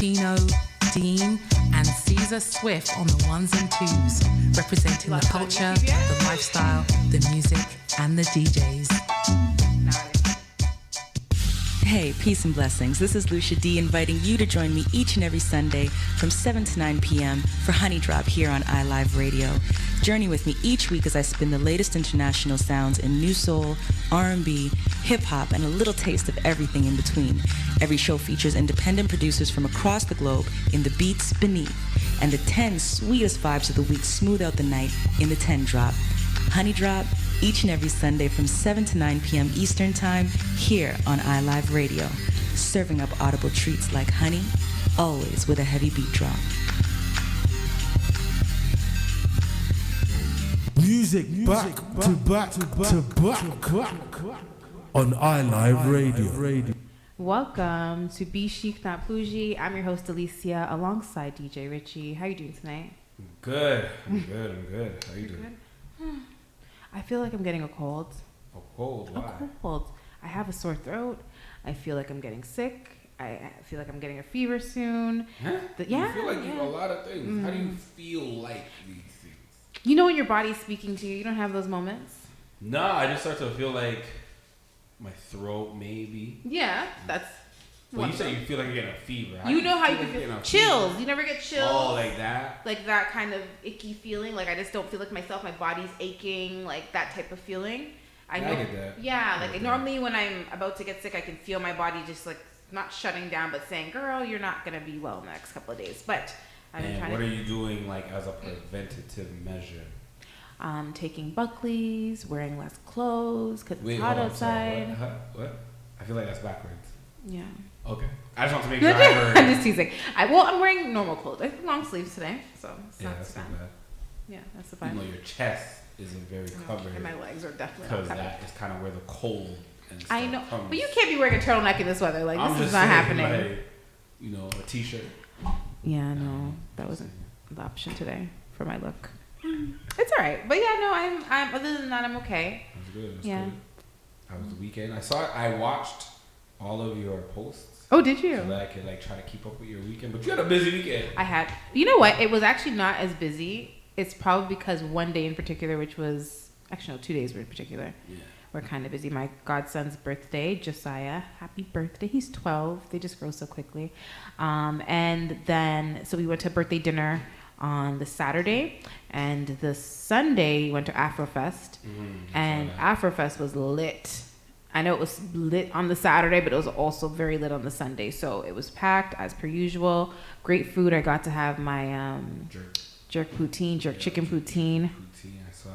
Tino, Dean, and Caesar Swift on the ones and twos, representing the culture, the lifestyle, the music, and the DJs. Hey, peace and blessings. This is Lucia D inviting you to join me each and every Sunday from 7 to 9 p.m. for Honey Drop here on iLive Radio. Journey with me each week as I spin the latest international sounds in new soul, R&B, hip-hop, and a little taste of everything in between. Every show features independent producers from across the globe in the beats beneath, and the 10 sweetest vibes of the week smooth out the night in the 10 drop. Honey Drop, each and every Sunday from 7 to 9 p.m. Eastern Time, here on iLive Radio, serving up audible treats like honey, always with a heavy beat drop. Music back to back to back on iLive Radio. Welcome to bChic, Not Bougie. I'm your host Alicia, alongside DJ Richie. How are you doing tonight? Good. I'm good. How you doing? I feel like I'm getting a cold. A cold? Why? A cold. I have a sore throat. I feel like I'm getting sick. I feel like I'm getting a fever soon. Huh? Yeah. You feel like you have a lot of things. How do you feel like these things? You know when your body's speaking to you, you don't have those moments? Nah, I just start to feel like my throat, maybe. Yeah, that's... Well, you say you feel like you're getting a fever. You know how you can feel chills. You never get chills. Oh, like that? Like that kind of icky feeling. Like I just don't feel like myself. My body's aching. Like that type of feeling. I know. I get that. Yeah. Like normally when I'm about to get sick, I can feel my body just like not shutting down, but saying, "Girl, you're not gonna be well in the next couple of days." But what are you doing like as a preventative measure? Taking Buckley's, wearing less clothes because it's hot outside. What? I feel like that's backwards. Yeah. Okay. I just want to make sure I heard. I'm just teasing. I'm wearing normal clothes. I have long sleeves today, so it's not that's too bad. not bad. Yeah, that's the vibe. Even though your chest isn't very covered. And my legs are definitely not because covered. that is kind of where the cold and stuff I know, comes. but you can't be wearing a turtleneck in this weather. Like I'm this is just not saying, happening. Like, a t-shirt. Yeah, no, that wasn't the option today for my look. It's all right, but yeah, no, I'm. Other than that, I'm okay. That's good. That's Yeah. good. How was the weekend? I watched all of your posts. Oh, did you? So that I could try to keep up with your weekend. But you had a busy weekend. I had. You know what? It was actually not as busy. It's probably because one day in particular, which was actually no, 2 days in particular, were kind of busy. My godson's birthday, Josiah. Happy birthday! He's 12. They just grow so quickly. And then so we went to a birthday dinner on the Saturday, and the Sunday we went to Afrofest, and Afrofest was lit. I know it was lit on the Saturday, but it was also very lit on the Sunday. So it was packed as per usual. Great food. I got to have my jerk chicken poutine. I saw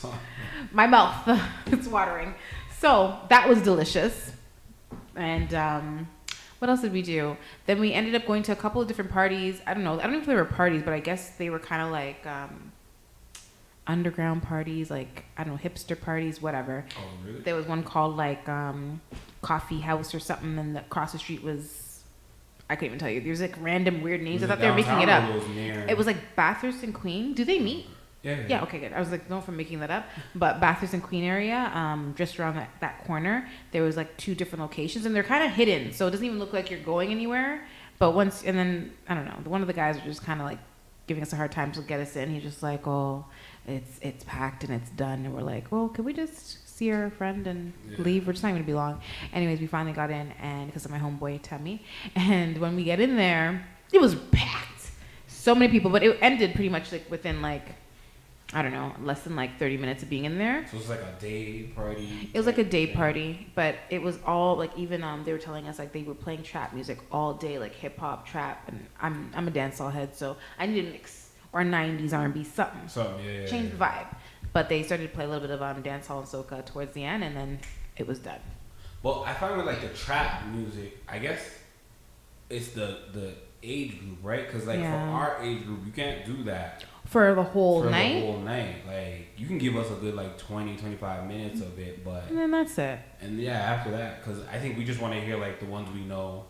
that. My mouth, it's watering. So that was delicious. And what else did we do? Then we ended up going to a couple of different parties. I don't know if they were parties, but I guess they were kind of like underground parties, like I don't know, hipster parties, whatever. Oh, really? There was one called like Coffee House or something, and across the street was, I couldn't even tell you. There's like random weird names. I thought they were making it up. It was like Bathurst and Queen. Do they meet? Yeah. Okay, good. I was like, no, from making that up. But Bathurst and Queen area, just around that corner, there was like 2 different locations, and they're kind of hidden, so it doesn't even look like you're going anywhere. But once, and then I don't know, one of the guys was just kind of like giving us a hard time to get us in. He's just like, oh, it's packed and it's done, and we're like, well, can we just see our friend and leave? We're just not going to be long. Anyways, we finally got in, and because of my homeboy Tammy, and when we get in there, it was packed, so many people, but it ended pretty much like within like, I don't know, less than like 30 minutes of being in there. So it was like a day party? It was like a day party, but it was all like, even they were telling us like they were playing trap music all day, like hip hop, trap, and I'm a dancehall head, so I needed a mix, or 90s R&B, something. Change the vibe. But they started to play a little bit of dancehall and soca towards the end, and then it was done. Well, I find with like the trap music, I guess it's the age group, right? Because like for our age group, you can't do that. For the whole night? For the whole night. Like, you can give us a good, 20, 25 minutes of it, but... And then that's it. And after that, because I think we just want to hear, the ones we know,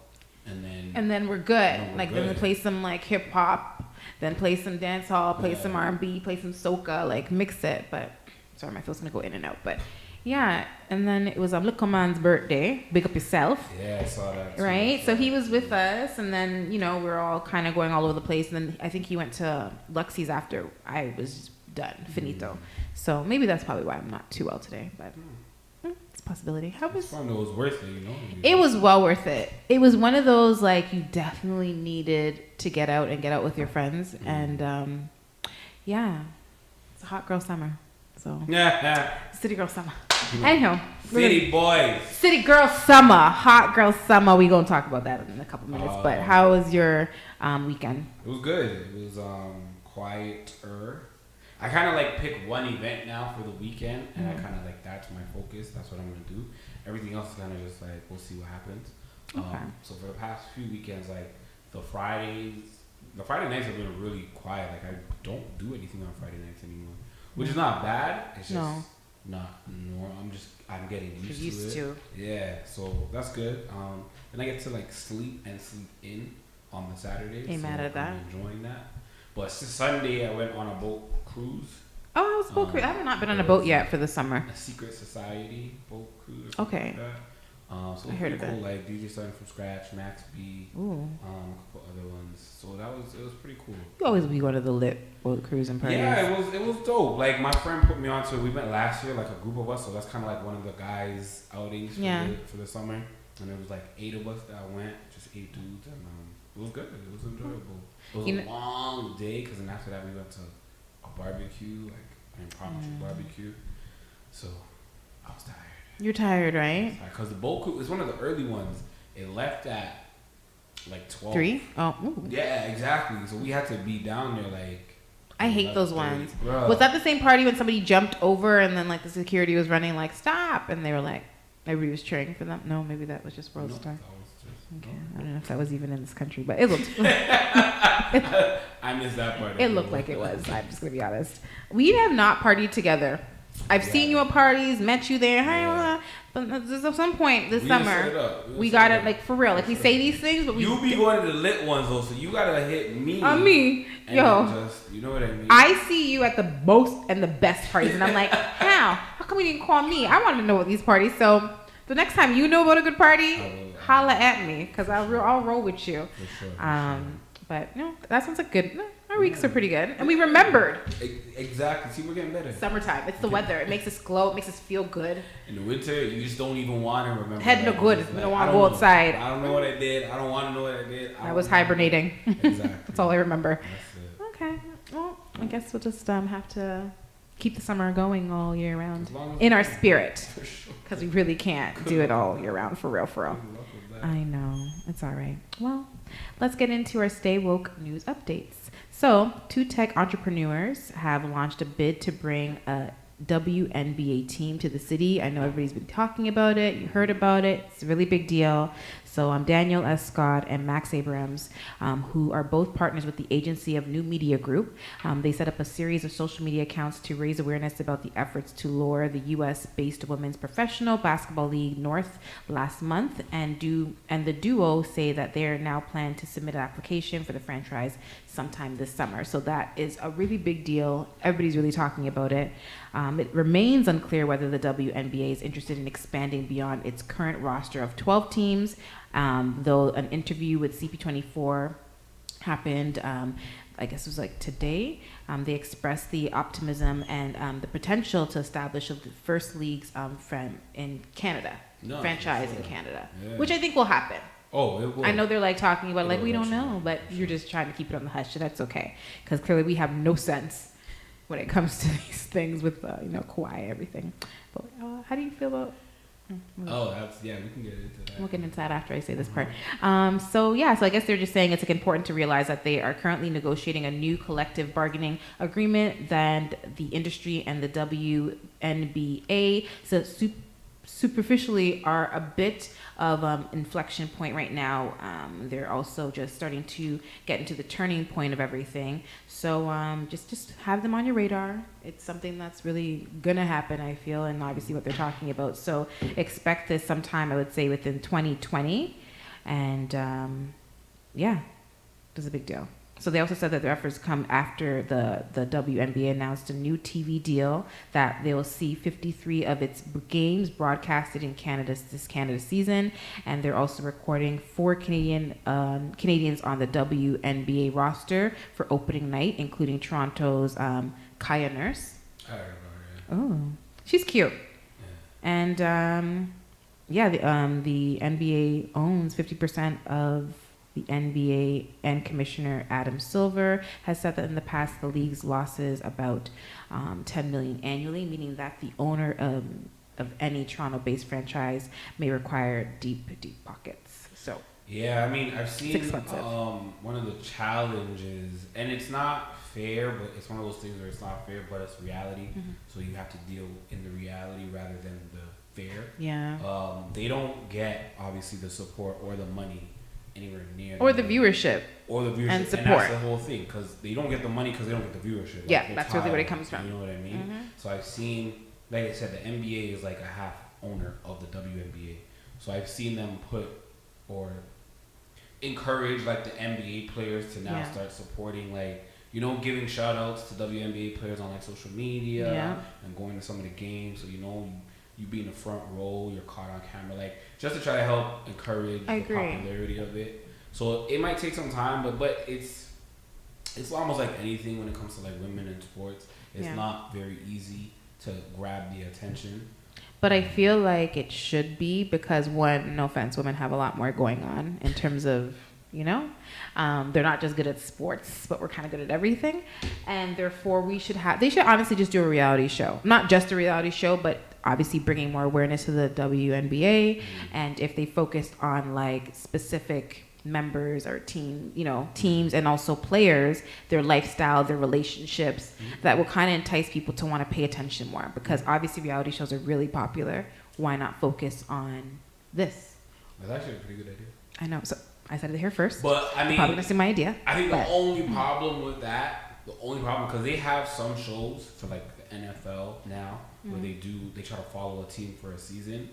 and then we're good. Then we play some, hip-hop, then play some dancehall, play some R&B, play some soca, mix it. But, sorry, my phone's going to go in and out. But, Yeah, and then it was Little Man's birthday. Big up yourself. Yeah, I saw that too. Right? So he was with us, and then, we were all kind of going all over the place. And then I think he went to Luxie's after I was done, finito. So maybe that's probably why I'm not too well today, but it's a possibility. It was fun. It was worth it, It was well worth it. It was one of those, like, you definitely needed to get out and get out with your friends. And, yeah, it's a hot girl summer. So, city girl summer. Anyhow, city boys. City girl summer, hot girl summer. We gonna talk about that in a couple minutes. But how was your weekend? It was good. It was quieter. I kind of like pick one event now for the weekend, and I kind of like that's my focus. That's what I'm gonna do. Everything else is kind of just like we'll see what happens. Okay. So for the past few weekends, like the Friday nights have been really quiet. Like I don't do anything on Friday nights anymore, which is not bad. It's just not normal. I'm getting used to it. Yeah, so that's good. And I get to like sleep in on the Saturdays. Ain't mad at that. I'm enjoying that. But Sunday I went on a boat cruise. Oh, I was boat cruise. I have not been on a boat yet for the summer. A secret society boat cruise. Okay. Like that. So I heard of cool. that. Like DJ starting from scratch, Max B, a couple other ones. So it was pretty cool. You always be going to the lit boat cruise and parties. Yeah, it was dope. Like my friend put me onto it. We went last year, like a group of us. So that's kind of like one of the guys' outings for the summer. And there was like 8 of us that went, just 8 dudes, and it was good. It was enjoyable. It was a long day because then after that we went to a barbecue, like an impromptu barbecue. So I was tired. You're tired, right? Because the boat cruise is one of the early ones. It left at like 12. 3? Oh. Ooh. Yeah, exactly. So we had to be down there like. I hate those ones. Bro. Was that the same party when somebody jumped over and then like the security was running like stop and they were like everybody was cheering for them? No, maybe that was just World Star. Okay, I don't know if that was even in this country, but it looked. I missed that part. It looked like it was. I'm just gonna be honest. We have not partied together. I've seen you at parties, met you there. But at some point this summer, we gotta like for real. Like we say these things, but you be one of the lit ones though, so you gotta hit me. On me, yo. Just, you know what I mean? I see you at the most and the best parties, and I'm like, how? How come you didn't call me? I want to know about these parties. So the next time you know about a good party, holla at me, because I'll roll with you. For sure. But that sounds like good. Our weeks are pretty good, and we remembered. Exactly. See, we're getting better. Summertime. It's the weather. It makes us glow. It makes us feel good. In the winter, you just don't even want to remember. Head no good. We don't want to go outside. I don't know what I did. I don't want to know what I did. I was hibernating. Exactly. That's all I remember. That's it. Okay. Well, I guess we'll just have to keep the summer going all year round in our spirit, because we really can't do it all year round for real. I know. It's all right. Well, let's get into our Stay Woke news updates. So, 2 tech entrepreneurs have launched a bid to bring a WNBA team to the city. I know everybody's been talking about it. You heard about it. It's a really big deal. So Daniel S. Scott and Max Abrams, who are both partners with the agency of New Media Group, they set up a series of social media accounts to raise awareness about the efforts to lure the U.S.-based Women's Professional Basketball League north last month, and the duo say that they are now planning to submit an application for the franchise sometime this summer. So that is a really big deal. Everybody's really talking about it. It remains unclear whether the WNBA is interested in expanding beyond its current roster of 12 teams, though an interview with CP24 happened, I guess it was like today. They expressed the optimism and the potential to establish the first leagues in Canada, franchise in Canada, which I think will happen. Oh, it will. I know they're like talking about like we don't know, but you're just trying to keep it on the hush, and that's okay, because clearly we have no sense when it comes to these things with Kawhi, everything. But how do you feel about? We can get into that. We'll get into that after I say this part. So I guess they're just saying it's important to realize that they are currently negotiating a new collective bargaining agreement that the industry and the WNBA superficially are a bit of inflection point right now. They're also just starting to get into the turning point of everything. So just have them on your radar. It's something that's really gonna happen, I feel, and obviously what they're talking about. So expect this sometime, I would say, within 2020. And it's a big deal. So they also said that their efforts come after the WNBA announced a new TV deal that they will see 53 of its games broadcasted in this Canada season, and they're also recording 4 Canadians on the WNBA roster for opening night, including Toronto's Kaya Nurse. I don't know. Oh, she's cute. And the NBA owns 50% of the NBA, and Commissioner Adam Silver has said that in the past the league's losses about $10 million annually, meaning that the owner of any Toronto-based franchise may require deep pockets. So yeah, I mean, I've seen one of the challenges, and it's not fair, but it's one of those things where it's not fair, but it's reality. Mm-hmm. So you have to deal in the reality rather than the fair. Yeah. They don't get obviously the support or the money anywhere near or the viewership and support. And that's the whole thing, because they don't get the money because they don't get the viewership. Yeah, that's really where it comes from. You know what I mean? Mm-hmm. So I've seen, like I said, the NBA is like a half owner of the WNBA. So I've seen them put or encourage like the NBA players to now start supporting, like, you know, giving shout outs to WNBA players on like social media and going to some of the games. So, you know, you be in the front row, you're caught on camera, like just to try to help encourage the popularity of it. So it might take some time, but it's almost like anything when it comes to like women in sports. It's not very easy to grab the attention. But I feel like it should be, because one, no offense, women have a lot more going on in terms of, you know, they're not just good at sports, but we're kind of good at everything. And therefore they should honestly just do a reality show. Not just a reality show, but obviously bringing more awareness to the WNBA. And if they focused on like specific members or teams and also players, their lifestyle, their relationships, that will kind of entice people to want to pay attention more, because obviously reality shows are really popular. Why not focus on this? That's actually a pretty good idea. I know. So I said it here first. But I mean, probably gonna see my idea. I think the only problem with that, because they have some shows for like the NFL now where they try to follow a team for a season.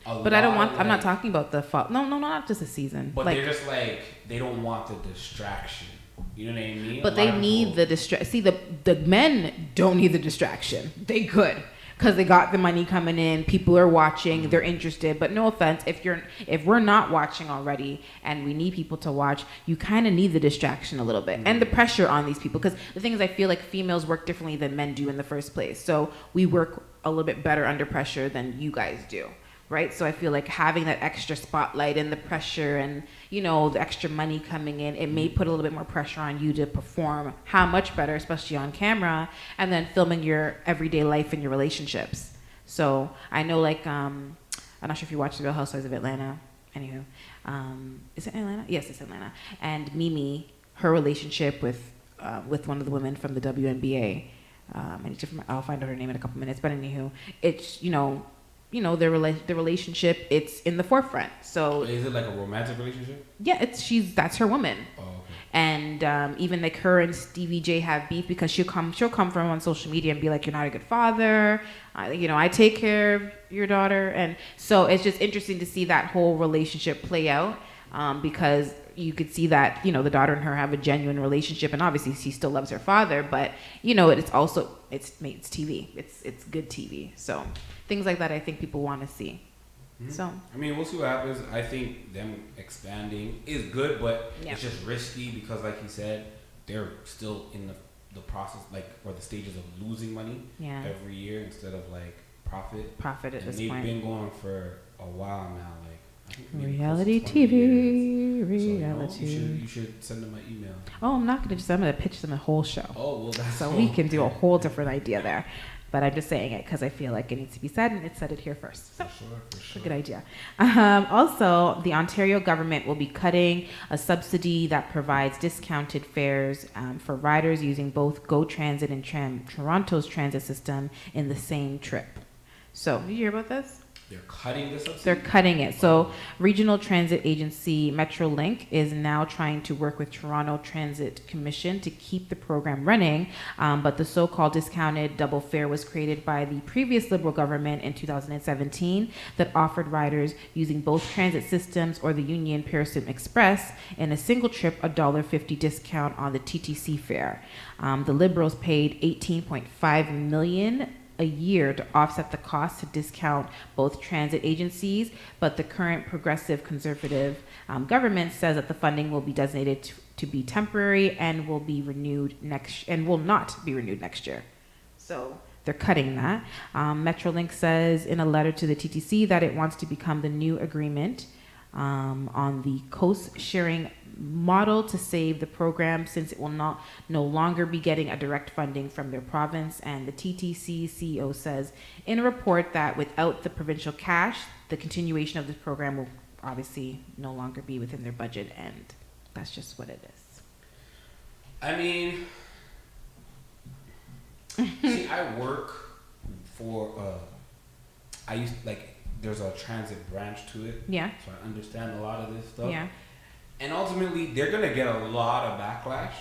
But I'm not talking about the no, not just a season. But like, they're just like, they don't want the distraction. You know what I mean? But they need the distraction. See, the men don't need the distraction. They could, because they got the money coming in. People are watching. They're interested. But no offense, if we're not watching already and we need people to watch, you kind of need the distraction a little bit and the pressure on these people. Because the thing is, I feel like females work differently than men do in the first place. So we work a little bit better under pressure than you guys do. Right? So I feel like having that extra spotlight and the pressure and, you know, the extra money coming in, it may put a little bit more pressure on you to perform how much better, especially on camera, and then filming your everyday life and your relationships. So I know, like, I'm not sure if you watch The Real Housewives of Atlanta. Anywho, is it Atlanta? Yes, it's Atlanta. And Mimi, her relationship with one of the women from the WNBA, I'll find out her name in a couple minutes, but anywho, it's, you know, the relationship, it's in the forefront. So is it like a romantic relationship? Yeah, that's her woman. Oh, okay. And even like her and Stevie J have beef because she'll come from on social media and be like, you're not a good father. I take care of your daughter. And so it's just interesting to see that whole relationship play out, because you could see that, you know, the daughter and her have a genuine relationship, and obviously she still loves her father, but you know, it's TV. It's good TV. So things like that, I think people want to see. Mm-hmm. So I mean, we'll see what happens. I think them expanding is good, but it's just risky because, like you said, they're still in the process, like, or the stages of losing money every year instead of like profit at this point. And they've been going for a while now, like, I think reality TV, reality. So, you should send them an email. Oh, I'm not gonna I'm gonna pitch them a whole show. Oh, well, that's so we can do a whole different idea there. But I'm just saying it because I feel like it needs to be said, and it said it here first. So, for sure. It's a good idea. Also, the Ontario government will be cutting a subsidy that provides discounted fares for riders using both GO Transit and Toronto's transit system in the same trip. So, did you hear about this? They're cutting the subsidy? They're cutting it. So regional transit agency Metrolink is now trying to work with Toronto Transit Commission to keep the program running. But the so-called discounted double fare was created by the previous Liberal government in 2017 that offered riders using both transit systems or the Union Pearson Express in a single trip $1.50 discount on the TTC fare. The Liberals paid $18.5 million a year to offset the cost to discount both transit agencies, but the current progressive conservative government says that the funding will be designated to be temporary and will be renewed will not be renewed next year. So they're cutting that. Metrolink says in a letter to the TTC that it wants to become the new agreement on the cost sharing model to save the program, since it will no longer be getting a direct funding from their province. And the TTC CEO says in a report that without the provincial cash, the continuation of this program will obviously no longer be within their budget, and that's just what it is. I mean, see, I work for there's a transit branch to it. Yeah. So I understand a lot of this stuff. Yeah. And ultimately, they're going to get a lot of backlash,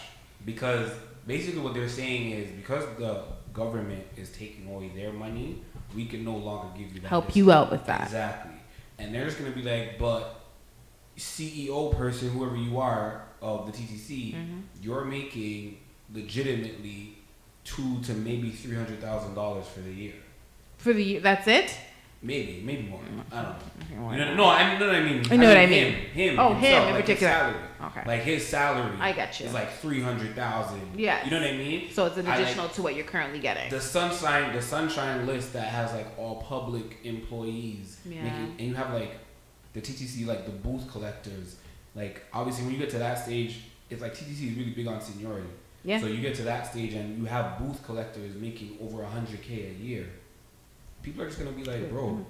because basically what they're saying is because the government is taking away their money, we can no longer give you that. Help you out with that. Exactly. And they're just going to be like, but CEO person, whoever you are of the TTC, you're making legitimately $200,000 to maybe $300,000 for the year. For the year, that's it? Maybe more. I don't know. I know what I mean. I know what I mean. Him. Oh, himself, him in like particular. His salary. Okay. Like his salary. I got you. Is like $300,000. Yeah. You know what I mean? So it's an additional to what you're currently getting. The sunshine list that has like all public employees. Yeah. And you have like the TTC, like the booth collectors. Like obviously when you get to that stage, it's like TTC is really big on seniority. Yeah. So you get to that stage and you have booth collectors making over $100K a year. People are just gonna be like, bro.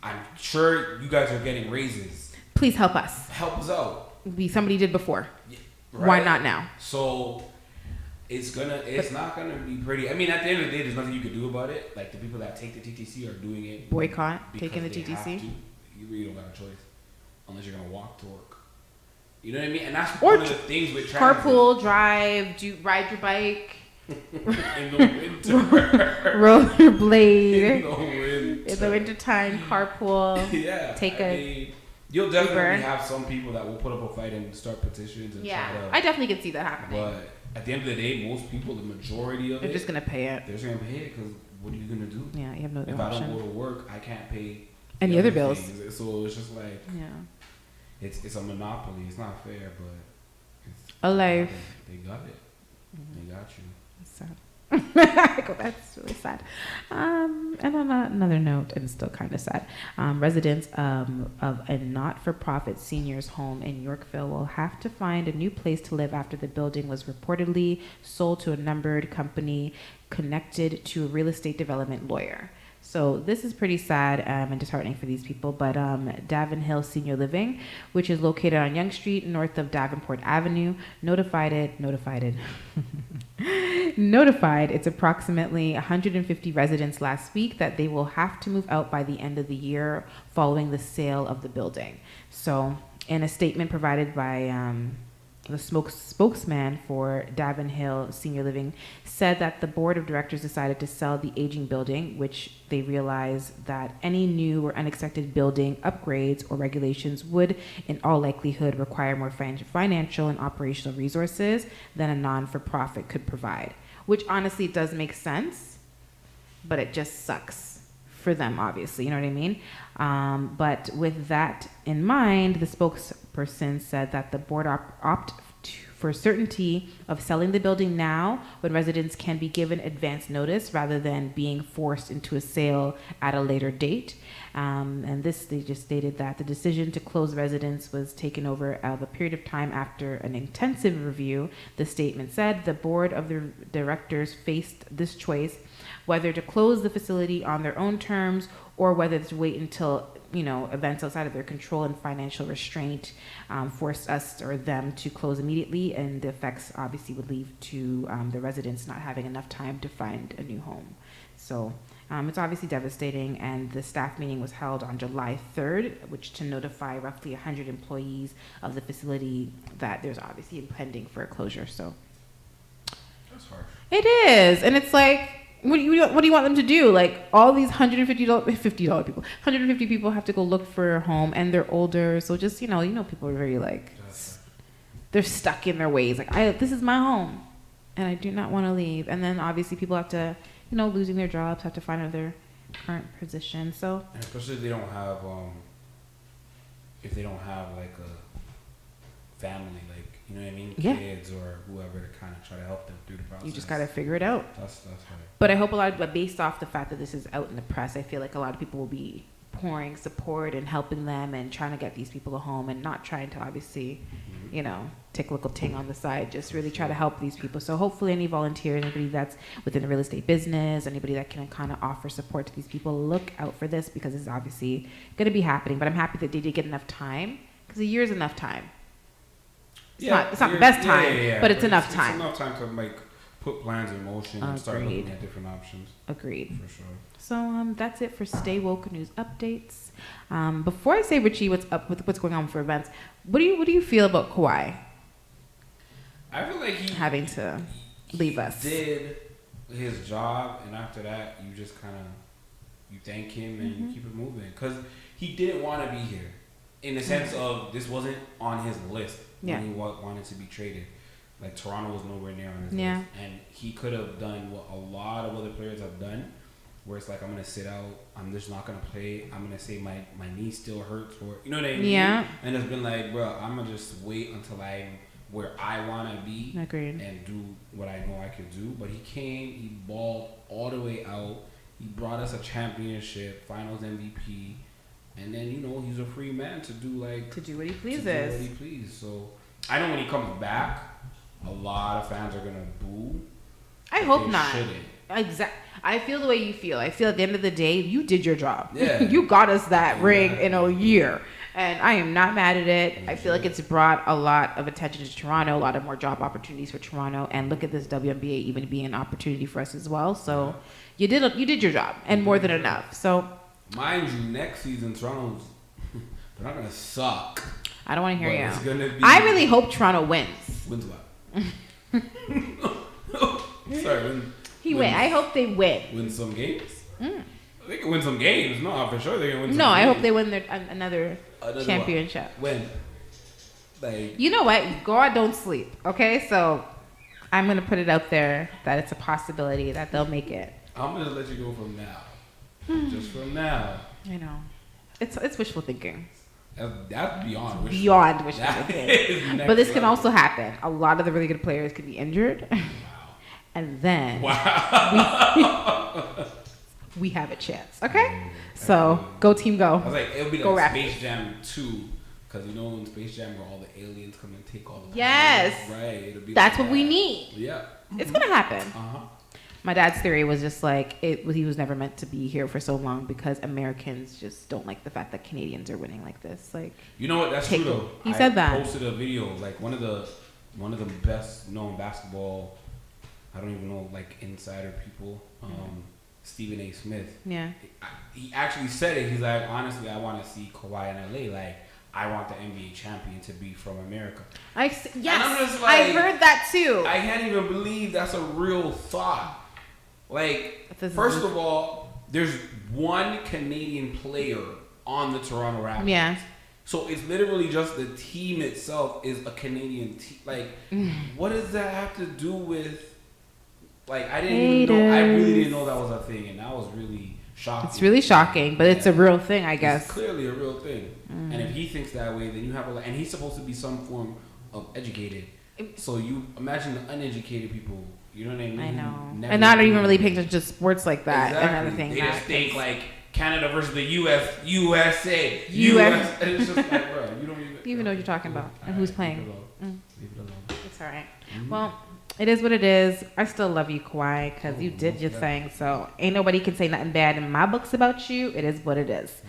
I'm sure you guys are getting raises. Please help us. Help us out. Somebody did before. Yeah, right? Why not now? So it's not gonna be pretty. I mean, at the end of the day, there's nothing you can do about it. Like the people that take the TTC are doing it. Boycott taking the TTC. You really don't got a choice unless you're gonna walk to work. You know what I mean? And that's one of the things with transit. Carpool, drive, ride your bike. In the winter. Rollerblade. In the wintertime, carpool. Yeah. You'll definitely have some people that will put up a fight and start petitions and try to. I definitely can see that happening. But at the end of the day, most people, the majority of they're just gonna pay it. They're just gonna pay it because what are you gonna do? Yeah, you have no other option. If I don't go to work, I can't pay any other bills. Things. So it's just like it's a monopoly. It's not fair, but it's a life. They got it. They got you. Sad. That's really sad. And on another note, and still kind of sad, residents of a not-for-profit seniors home in Yorkville will have to find a new place to live after the building was reportedly sold to a numbered company connected to a real estate development lawyer. So this is pretty sad and disheartening for these people, but Davenhill Senior Living, which is located on Yonge Street north of Davenport Avenue, notified its approximately 150 residents last week that they will have to move out by the end of the year following the sale of the building. So in a statement provided by the spokesman for Davenhill Senior Living said that the board of directors decided to sell the aging building, which they realized that any new or unexpected building upgrades or regulations would, in all likelihood, require more financial and operational resources than a non-for-profit could provide. Which honestly does make sense, but it just sucks for them, obviously, you know what I mean? But with that in mind, the spokesperson said that the board opt for certainty of selling the building now when residents can be given advance notice rather than being forced into a sale at a later date. And this, they just stated that the decision to close residence was taken over of a period of time after an intensive review. The statement said the board of the directors faced this choice, whether to close the facility on their own terms or whether to wait until events outside of their control and financial restraint forced us or them to close immediately, and the effects obviously would lead to the residents not having enough time to find a new home. So It's obviously devastating, and the staff meeting was held on July 3rd, which to notify roughly 100 employees of the facility that there's obviously impending for a closure. So that's harsh. It is, and it's like, what do you want them to do? Like, all these $150 people, 150 people have to go look for a home, and they're older, so just people are very like, they're stuck in their ways. Like, this is my home, and I do not want to leave. And then obviously people have to, losing their jobs, have to find another current position. So and especially if they don't have like a family, like, you know what I mean, kids or whoever to kind of try to help them through the process. You just got to figure it out. That's right. But I hope based off the fact that this is out in the press, I feel like a lot of people will be pouring support and helping them and trying to get these people a home, and not trying to obviously, take a little ting on the side, just really try to help these people. So hopefully any volunteers, anybody that's within the real estate business, anybody that can kind of offer support to these people, look out for this, because it's obviously going to be happening. But I'm happy that they did get enough time, because a year is enough time. It's not the best time, but it's enough time. It's enough time to put plans in motion and start looking at different options. Agreed. For sure. So that's it for Stay Woke News updates. Before I say, Richie, what's up with what's going on for events, what do you feel about Kawhi? I feel like he having to leave us. Did his job, and after that, you just kind of you thank him and you keep it moving, because he didn't want to be here, in the sense of this wasn't on his list when he wanted to be traded. Like, Toronto was nowhere near on his list, and he could have done what a lot of other players have done, where it's like, I'm gonna sit out, I'm just not gonna play, I'm gonna say my knee still hurts, or you know what I mean? Yeah. And it's been like, bro, I'm gonna just wait until I'm where I want to be. Agreed. And do what I know I could do. But he came, he balled all the way out. He brought us a championship, finals MVP, and then he's a free man to do what he pleases. So I know when he comes back, a lot of fans are gonna boo. I hope not. Exactly. I feel the way you feel. I feel at the end of the day, you did your job. Yeah. You got us that ring in a year. And I am not mad at it. I feel like it's brought a lot of attention to Toronto, a lot of more job opportunities for Toronto. And look at this WNBA even being an opportunity for us as well. So you did your job, and more than enough. So mind you, next season Toronto's they're not gonna suck. I don't want to hear you. It's gonna be, I really hope Toronto wins. Wins what? Sorry. I hope they win. Win some games. They can win some games. No, for sure they can win some games. I hope they win another championship. When? You know what? God don't sleep. Okay? So I'm going to put it out there that it's a possibility that they'll make it. I'm going to let you go from now. Just from now. I know. It's wishful thinking. That's beyond wishful. Beyond wishful thinking. But this can also happen. A lot of the really good players could be injured. Wow. And then we have a chance. Okay? So go team, go. I was like, it'll be like Space Jam 2. Because in Space Jam where all the aliens come and take all the yes. Right. It'll be that's what we need. Yeah. It's going to happen. My dad's theory was just like, he was never meant to be here for so long because Americans just don't like the fact that Canadians are winning like this. Like, you know what? That's true though. He said that. I posted a video, like one of the best known basketball, I don't even know, like insider people, Stephen A. Smith. Yeah. He actually said it. He's like, honestly, I want to see Kawhi in LA. Like, I want the NBA champion to be from America. Yes, I heard that too. I can't even believe that's a real thought. Like, first of all, there's one Canadian player on the Toronto Raptors. Yeah. So it's literally just the team itself is a Canadian team. Like, what does that have to do with? Like, I really didn't know that was a thing, and that was really shocking. It's really shocking, but it's a real thing, I guess. It's clearly a real thing. And if he thinks that way, then you have and he's supposed to be some form of educated. So you imagine the uneducated people. You know what I mean? I know. And not even really paying attention to sports like that. Exactly. And other things. They just think like Canada versus the USA. And it's just like, bro, you don't even know what you're talking about and who's playing. Leave it alone. It's all right. Well, it is what it is. I still love you, Kawhi, because you did your thing. So ain't nobody can say nothing bad in my books about you. It is what it is.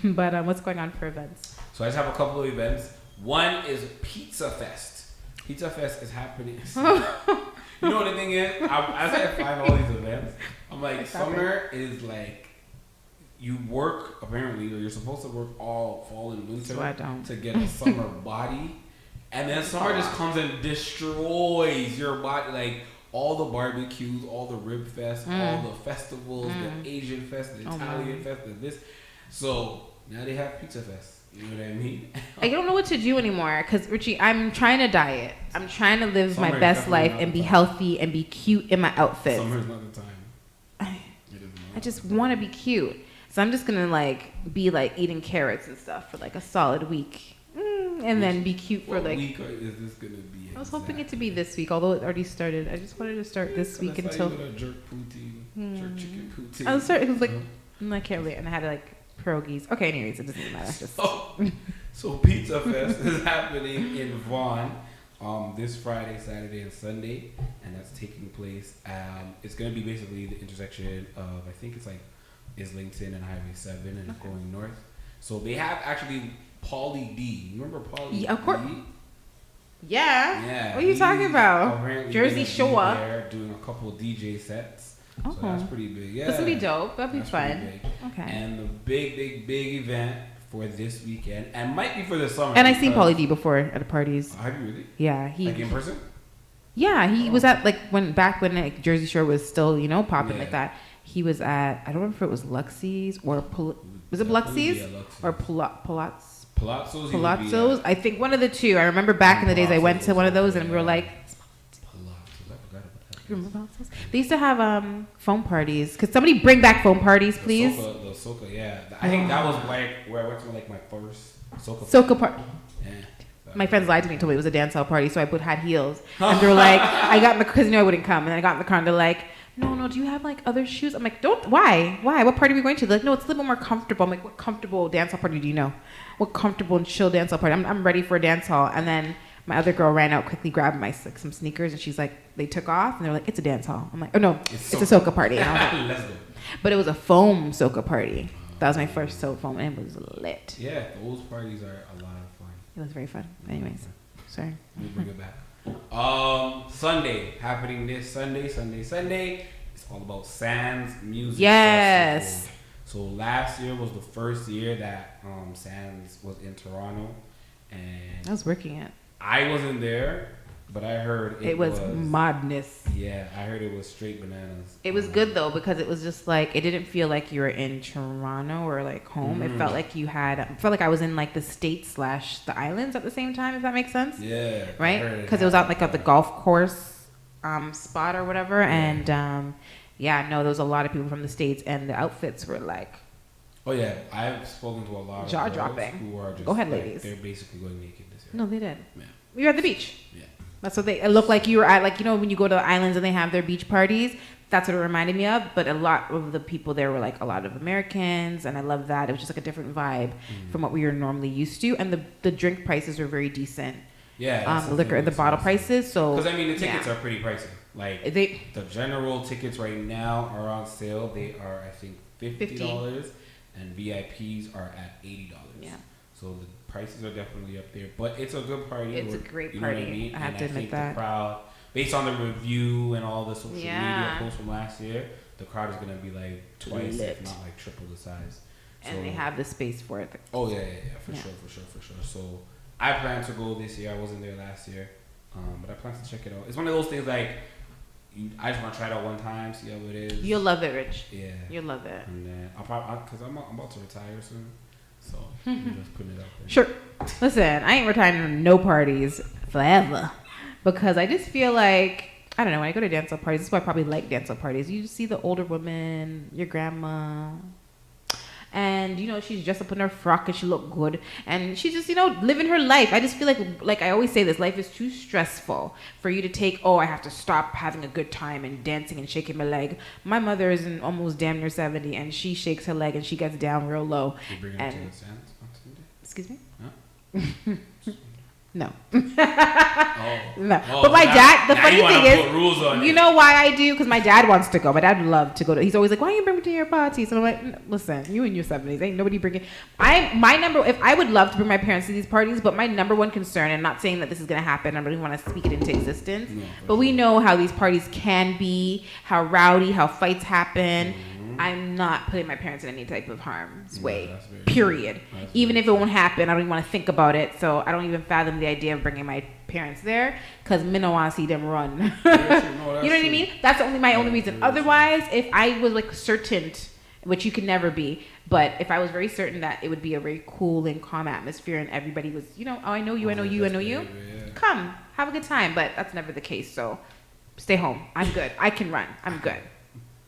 But what's going on for events? So I just have a couple of events. One is Pizza Fest. Pizza Fest is happening. You know what the thing is? As I find all these events, I'm like, summer is like, you work, apparently, or you're supposed to work all fall and winter to get a summer body. And then summer just comes and destroys your body. Like, all the barbecues, all the rib fest, all the festivals, the Asian fest, the Italian fest, the this. So, now they have pizza fest. You know what I mean? I don't know what to do anymore because, Richie, I'm trying to diet. I'm trying to live my best life and be healthy and be cute in my outfit. Summer's not the time. I just want to be cute. So I'm just going to, like, be, like, eating carrots and stuff for, like, a solid week. And then be cute for, like... What week is this going to be? I was hoping it to be this week, although it already started. I just wanted to start this week until... Jerk poutine. Jerk chicken poutine. I was starting, it was like, I can't wait. And I had, like... pierogies. Okay, anyways, it doesn't matter. Just... So Pizza Fest is happening in Vaughan this Friday, Saturday, and Sunday, and that's taking place. It's going to be basically the intersection of, I think it's like Islington and Highway 7 and going north. So they have actually Pauly D. You remember Pauly D? Yeah, of course. Yeah. What are you talking about? Jersey Shore. There doing a couple DJ sets. So that's pretty big. Yeah. That's gonna be dope. That'd be fun. Okay. And the big event for this weekend, and might be for the summer. And I've seen Pauly D before at the parties. Have you really? Yeah, like in person? Yeah, he was at like when like Jersey Shore was still popping like that. He was at, I don't remember if it was Luxie's or was it Luxie's or Palazzo's? I think one of the two. I remember back in the days I went to one of those and we were like. They used to have foam parties. Could somebody bring back foam parties, please? The soca, yeah. I think that was like where I went to like my first soca party. Yeah. My friends lied to me and told me it was a dance hall party, so I had heels. And they were like, I got in the, because I wouldn't come. And then I got in the car and they're like, no, do you have like other shoes? I'm like, why? What party are we going to? They're like, no, it's a little bit more comfortable. I'm like, what comfortable dance hall party do you know? What comfortable and chill dance hall party? I'm ready for a dance hall. And then my other girl ran out, quickly grabbed some sneakers, and she's like, they took off, and they're like, it's a dance hall. I'm like, oh no, it's a soca party. And I was like, let's go. But it was a foam soca party. That was my first foam, and it was lit. Yeah, those parties are a lot of fun. It was very fun. Anyways, sorry. Let me bring it back. Sunday, happening this Sunday. It's all about Sands Music Festival. So last year was the first year that Sands was in Toronto, and I was working it. I wasn't there, but I heard it was madness. Yeah, I heard it was straight bananas. It was good though because it was just like it didn't feel like you were in Toronto or like home. It felt like felt like I was in like the States / the islands at the same time. If that makes sense. Yeah. Right? Because it was out like at the golf course spot or whatever, and there was a lot of people from the States, and the outfits were like. Oh yeah, I've spoken to a lot of jaw-dropping. Who are just go ahead, like, ladies. They're basically going naked this year. No, they did. Yeah. We were at the beach. Yeah. That's what it looked like. You were at when you go to the islands and they have their beach parties. That's what it reminded me of. But a lot of the people there were like a lot of Americans, and I love that. It was just like a different vibe from what we were normally used to, and the drink prices were very decent. Yeah. The liquor, the bottle prices. So because the tickets are pretty pricey. Like the general tickets right now are on sale. They are I think $50. And VIPs are at $80. Yeah. So the prices are definitely up there, but it's a good party. It's a great party. I have to admit that. The crowd, based on the review and all the social media posts from last year, the crowd is gonna be like twice, if not like triple the size. And they have the space for it. Oh yeah, for sure. So I plan to go this year. I wasn't there last year, but I plan to check it out. It's one of those things like. I just want to try it out one time, see how it is. You'll love it, Rich. Yeah. You'll love it. And then because I'm about to retire soon, so I'm just putting it out there. Sure. Listen, I ain't retiring from no parties forever because I just feel like, I don't know, when I go to dance parties, this is why I probably like dance parties. You see the older women, your grandma, and she's dressed up in her frock and she look good, and she's just living her life. I just feel like I always say this, life is too stressful for you to take, I have to stop having a good time and dancing and shaking my leg. My mother is almost damn near 70 and she shakes her leg and she gets down real low. You bring her to the Sands on Sunday? Excuse me? Huh? No. Oh. No. Oh, But my dad, the funny thing is, you know why I do? Because my dad wants to go. My dad would love to go to. He's always like, "Why you bring me to your parties?" And I'm like, "Listen, you in your 70s, ain't nobody bringing." If I would love to bring my parents to these parties, but my number one concern, and not saying that this is gonna happen, I really want to speak it into existence. No, but we know how these parties can be, how rowdy, how fights happen. I'm not putting my parents in any type of harm's way. Period. Even if it won't happen, I don't even want to think about it. So I don't even fathom the idea of bringing my parents there because I don't want to see them run. You know what I mean? That's my only reason. Otherwise, if I was like certain, which you can never be, but if I was very certain that it would be a very cool and calm atmosphere and everybody was, oh, I know you, I know you, I know you, come, have a good time. But that's never the case. So stay home. I'm good. I can run. I'm good.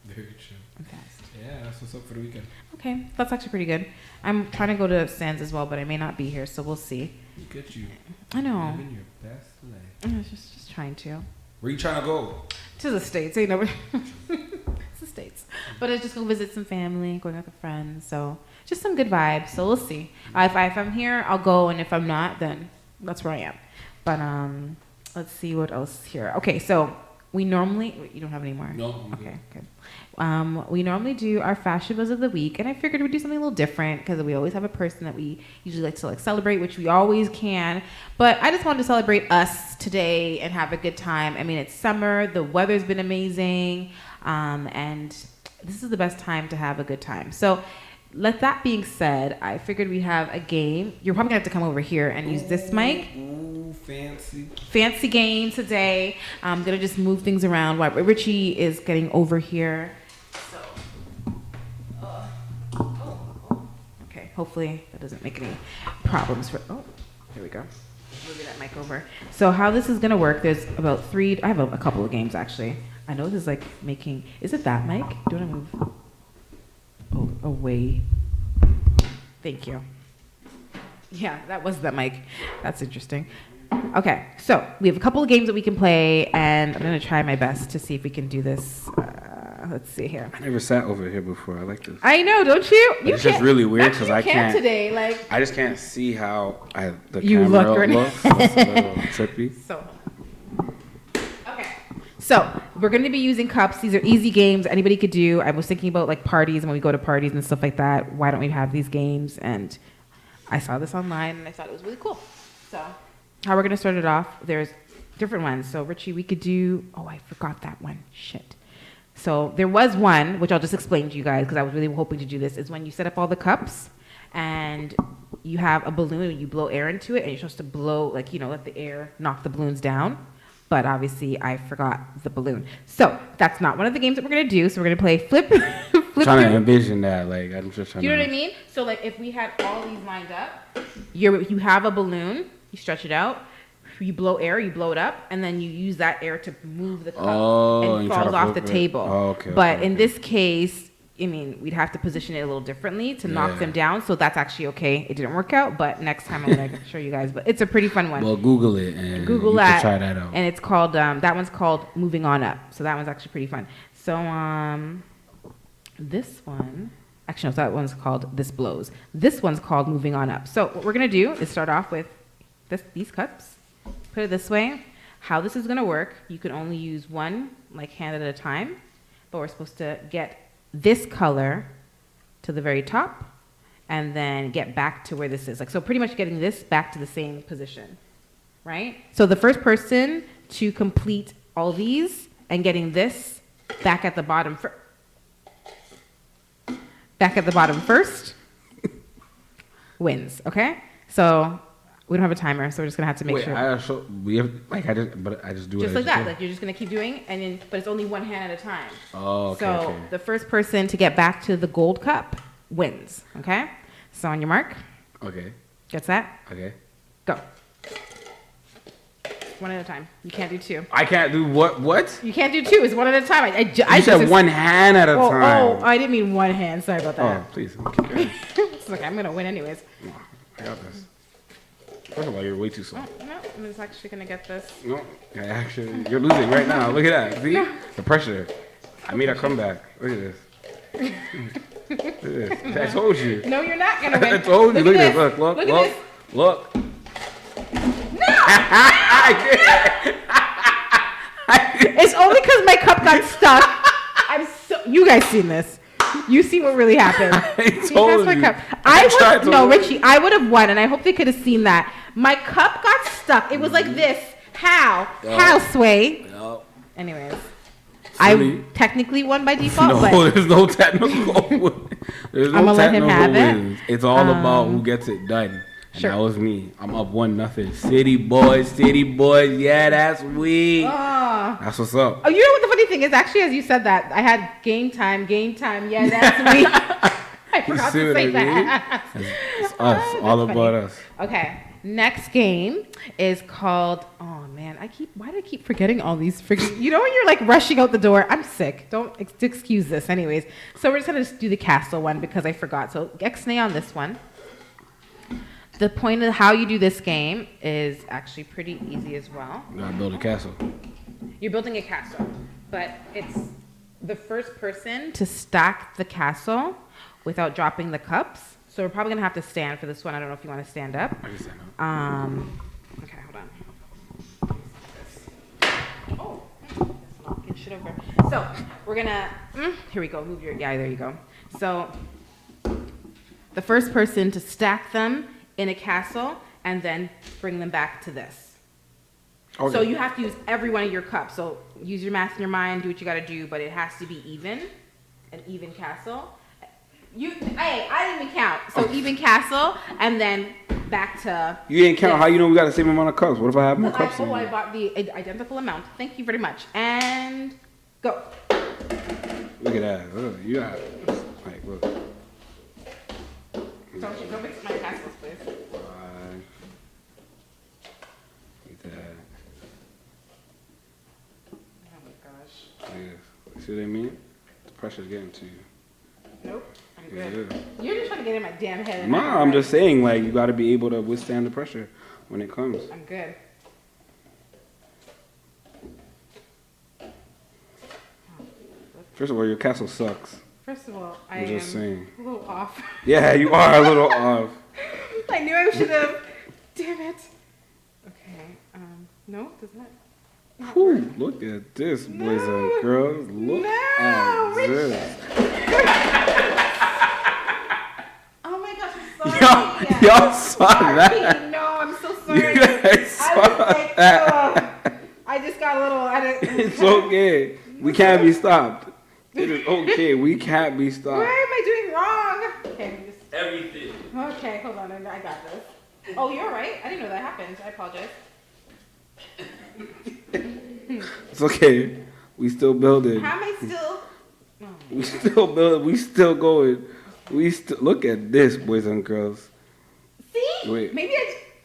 Very true. I'm fast. Yeah, that's what's up for the weekend. Okay, that's actually pretty good. I'm trying to go to Sands as well, but I may not be here, so we'll see. Look at you. I know. Living your best life. I'm just trying to. Where you trying to go? To the States, It's the States. But I just go visit some family, going out with friends, so just some good vibes. So we'll see. If I'm here, I'll go, and if I'm not, then that's where I am. But let's see what else here. Okay, so we normally you don't have any more? No. Okay, good. We normally do our fashion buzz of the week, and I figured we'd do something a little different because we always have a person that we usually like to celebrate, which we always can. But I just wanted to celebrate us today and have a good time. I mean, it's summer, the weather's been amazing, and this is the best time to have a good time. So, let that being said, I figured we'd have a game. You're probably gonna have to come over here and use this mic. Ooh, fancy game today. I'm gonna just move things around while Richie is getting over here. Okay, hopefully that doesn't make any problems for. Oh, here we go. Moving that mic over. So how this is gonna work? There's about three. I have a couple of games actually. I know this is like making. Is it that mic? Do you wanna move? Oh, away. Thank you. Yeah, that was that mic. That's interesting. Okay, so we have a couple of games that we can play, and I'm going to try my best to see if we can do this. Let's see here. I never sat over here before. I like this. I know, don't you? It's just really weird because I can't today. Like I just can't see how the you camera looks. It's a little trippy. So we're going to be using cups. These are easy games anybody could do. I was thinking about like parties, and when we go to parties and stuff like that, why don't we have these games? And I saw this online, and I thought it was really cool. So how we're going to start it off, there's different ones. So Richie, we could do, oh, I forgot that one. Shit. So there was one, which I'll just explain to you guys because I was really hoping to do this, is when you set up all the cups and you have a balloon and you blow air into it, and you're supposed to blow, like, let the air knock the balloons down. But obviously, I forgot the balloon. So that's not one of the games that we're going to do. So we're going to play flip. Trying to envision that. Like, I'm just trying You know what I mean? So, like, if we had all these lined up, you have a balloon, you stretch it out, you blow air, you blow it up, and then you use that air to move the cup and it falls off the table. Oh, okay. But in this case, I mean, we'd have to position it a little differently to knock them down. So that's actually okay. It didn't work out, but next time I'm going to show you guys. But it's a pretty fun one. Well, Google it and Google that, try that out. And it's called, that one's called Moving On Up. So that one's actually pretty fun. So this one, actually no, that one's called This Blows. This one's called Moving On Up. So what we're going to do is start off with these cups. Put it this way. How this is going to work, you can only use one hand at a time. But we're supposed to get this color to the very top and then get back to where this is. So pretty much getting this back to the same position, right? So the first person to complete all these and getting this back at the bottom first wins, okay? So we don't have a timer, so we're just gonna have to make sure. I just do it. Just like that. Like you're just gonna keep doing, but it's only one hand at a time. Oh, okay. So the first person to get back to the gold cup wins. Okay. So on your mark. Okay. Get set. Okay. Go. One at a time. You can't do two. I can't do what? What? You can't do two. It's one at a time. I said one hand at a time. Oh, I didn't mean one hand. Sorry about that. Oh, please. Okay. It's okay. I'm gonna win anyways. I got this. First of all, you're way too slow. No, I'm just actually going to get this. No, actually, you're losing right now. Look at that. See? The pressure. I made a comeback. Look at this. Look at this. I told you. No, you're not going to win. I told you. Look at this. Look. Look at this. Look. No! I did. cup got stuck. You guys seen this? You see what really happened? I told you. Richie, I would have won, and I hope they could have seen that. My cup got stuck. It was like this. How? Yep. How, Sway? Yep. Anyways, I technically won by default. No, but there's no technical. There's no I'm gonna let him have wins. It's all about who gets it done. And that was me. I'm up 1-0. City boys. Yeah, that's we. That's what's up. Oh, you know what the funny thing is? Actually, as you said that, I had game time. Yeah, that's me. I forgot to say that. It's us. All funny. About us. Okay. Next game is called. Oh man, why do I keep forgetting all these freaking? You know when you're like rushing out the door? I'm sick. Don't excuse this. Anyways, so we're just gonna do the castle one because I forgot. So X-nay on this one. The point of how you do this game is actually pretty easy as well. You gotta build a castle. You're building a castle, but it's the first person to stack the castle without dropping the cups. So we're probably gonna have to stand for this one. I don't know if you want to stand up. I can stand up. Okay, hold on. Oh, knocking shit over. So we're gonna. Here we go. Move your. Yeah, there you go. So the first person to stack them in a castle and then bring them back to this. Okay. So you have to use every one of your cups. So use your math in your mind, do what you got to do, but it has to be even, an even castle. I didn't even count. So even castle and then back to. You didn't count. How you know we got the same amount of cups? What if I have more cups? I bought the identical amount. Thank you very much. And go. Look at that. Look, you got like look. Don't you go mix my castles, please. Look at that. Oh my gosh. Yeah. See what I mean? The pressure's getting to you. Nope. I'm good. Yeah. You're just trying to get in my damn head. Nah, I'm just saying, like, you got to be able to withstand the pressure when it comes. I'm good. First of all, your castle sucks. First of all, I'm just saying. A little off. Yeah, you are a little off. I knew I should have. Damn it. Okay. No, doesn't that? Whew, look at this, boys and girls. Look at this. Oh my gosh, I'm sorry. Y'all saw that. No, I'm so sorry. You guys saw that. I just got a little. It's okay. We can't be stopped. It is okay. We can't be stopped. Where am I doing wrong? Okay, everything. Okay, hold on. I got this. Oh, you're right. I didn't know that happened. I apologize. It's okay. We still building. How am I still? Oh. We still building. We still going. We still look at this, boys and girls. See? Wait. Maybe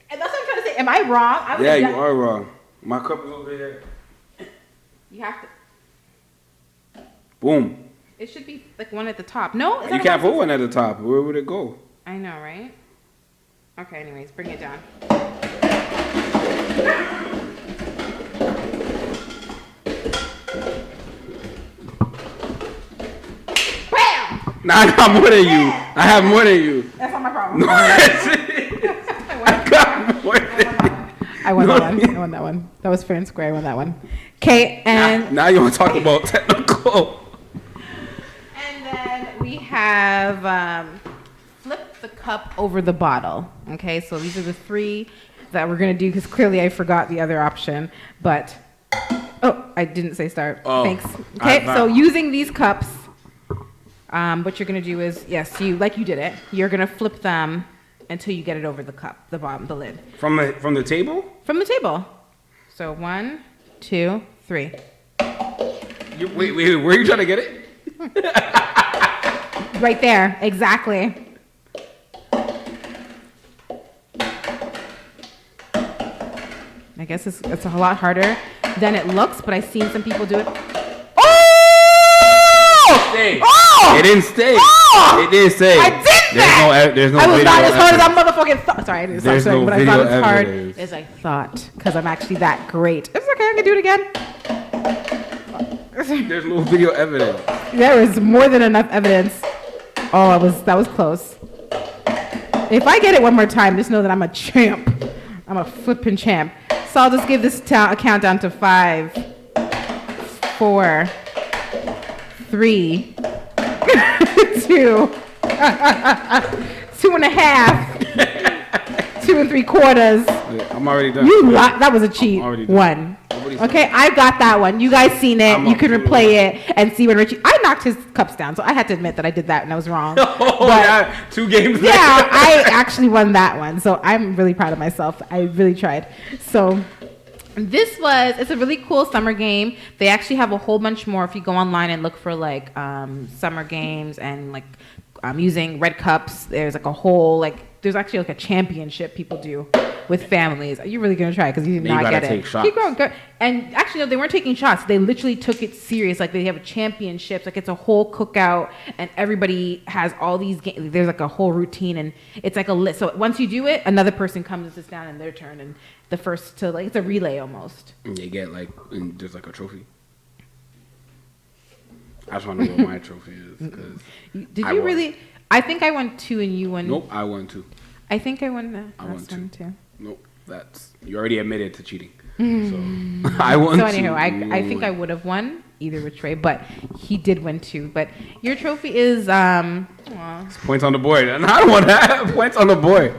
that's what I'm trying to say. Am I wrong? Yeah, you are wrong. My cup is over here. You have to. Boom. It should be like one at the top. No? You can't put one at the top. Where would it go? I know, right? Okay, anyways, bring it down. Bam! Nah, I got more than you. I have more than you. That's not my problem. No, I got more than you. I won that one. That was fair and square. I won that one. Okay, and... Now you want to talk about technical. And then we have flip the cup over the bottle. Okay, so these are the three that we're going to do because clearly I forgot the other option. But, oh, I didn't say start. Oh, thanks. Okay, so using these cups, what you're going to do is, yes, like you did it, you're going to flip them until you get it over the cup, the bottom, the lid. From the table? From the table. So 1, 2, 3. Wait, where are you trying to get it? Right there, exactly. I guess it's a lot harder than it looks, but I've seen some people do it. Oh! Stay. Oh! It didn't stay. Oh! It didn't stay. I did that! There's no I was video not as hard as I evidence. motherfucking thought. Sorry, I didn't stop There's saying, no but I thought video as hard evidence. as I thought, because I'm actually that great. It's okay, I can do it again. There's no video evidence. There is more than enough evidence. Oh, that was close. If I get it one more time, just know that I'm a champ. I'm a flipping champ. So I'll just give this a countdown to 5, 4, 3, 2, 2.5, 2 3/4. I'm already done. That was a cheat. One. Okay, I got that one. You guys seen it. You can replay it and see when Richie. I knocked his cups down, so I had to admit that I did that and I was wrong. But 2 games. Yeah, I actually won that one, so I'm really proud of myself. I really tried. So it's a really cool summer game. They actually have a whole bunch more if you go online and look for like summer games and like using red cups. There's like a whole there's actually like a championship people do with families. Are you really gonna try? Because you did not get it. Take shots. Keep going. Go. And actually, no, they weren't taking shots. They literally took it serious. Like they have a championships. Like it's a whole cookout, and everybody has all these games. There's like a whole routine, and it's like a list. So once you do it, another person comes and sits down in their turn, and the first to it's a relay almost. And they get and there's like a trophy. I just want to know what my trophy is. Did you really? I think I won 2 and you won. Nope, I won 2. I think I won the last one too. Nope, you already admitted to cheating. So I won. So anyhow, I think I would have won either which way, but he did win 2. But your trophy is points on the board, and I don't want that. Points on the board.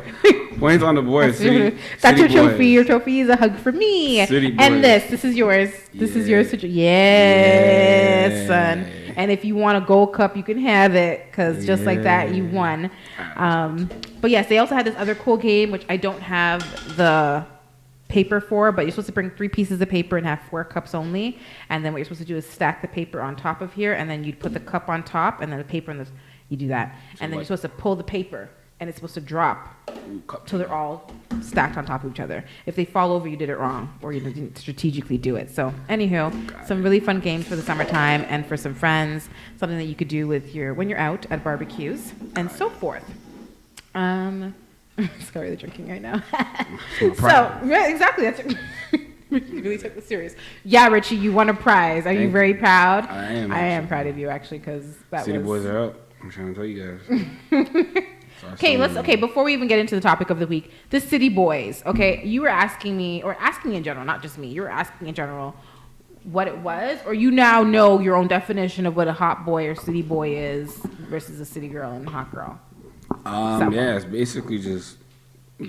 Points on the board. That's your trophy. Boys. Your trophy is a hug for me. And this is yours. This is yours. Yes, son. And if you want a gold cup, you can have it because just like that, you won. But yes, they also had this other cool game, which I don't have the paper for, but you're supposed to bring 3 pieces of paper and have 4 cups only. And then what you're supposed to do is stack the paper on top of here, and then you'd put the cup on top, and then the paper on this. You do that, and then you're supposed to pull the paper, and it's supposed to drop till they're all stacked on top of each other. If they fall over, you did it wrong, or you didn't strategically do it. So, anywho, some really fun games for the summertime and for some friends. Something that you could do with when you're out at barbecues and so forth. Sorry, they're drinking right now. Exactly. That's Richie really took this serious. Yeah, Richie, you won a prize. Are you very proud? I am. I am proud of you actually because City boys are up. I'm trying to tell you guys. Okay, before we even get into the topic of the week, the city boys. Okay, you were asking me, or asking in general, not just me. You were asking in general what it was, or you now know your own definition of what a hot boy or city boy is versus a city girl and hot girl. Yeah, it's basically just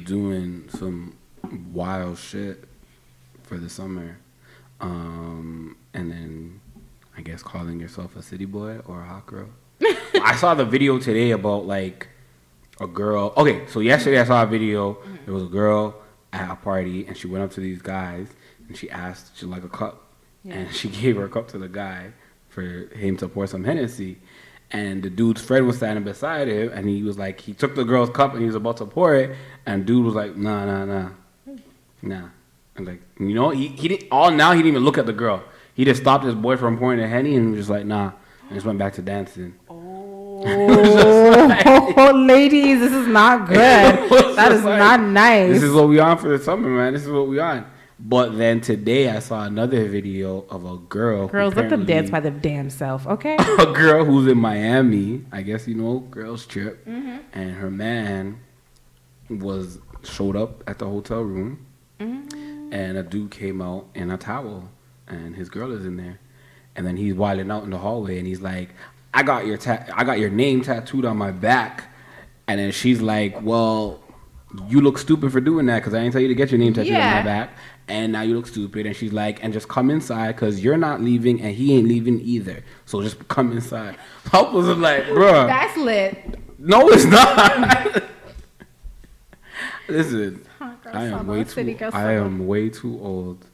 doing some wild shit for the summer, and then I guess calling yourself a city boy or a hot girl. I saw the video today about like a girl. Okay, so yesterday I saw a video. There was a girl at a party, and she went up to these guys, and she asked, she'd like a cup, and she gave her a cup to the guy for him to pour some Hennessy. And the dude's friend was standing beside him, and he was like, he took the girl's cup and he was about to pour it, and dude was like, nah. And like, you know, he didn't. He didn't even look at the girl. He just stopped his boy from pouring the Henny and was just like, nah, and just went back to dancing. Oh, ladies, this is not good. That is not nice. This is what we on for the summer, man. This is what we on. But then today I saw another video of a girl. Girls, let them dance by their damn self, okay? A girl who's in Miami. I guess, you know, girls trip. Mm-hmm. And her man showed up at the hotel room. Mm-hmm. And a dude came out in a towel. And his girl is in there. And then he's wilding out in the hallway. And he's like, I got your name tattooed on my back. And then she's like, well, you look stupid for doing that because I didn't tell you to get your name tattooed on my back. And now you look stupid. And she's like, and just come inside because you're not leaving and he ain't leaving either. So just come inside. I was like, bro. That's lit. No, it's not. Listen, I am way too old.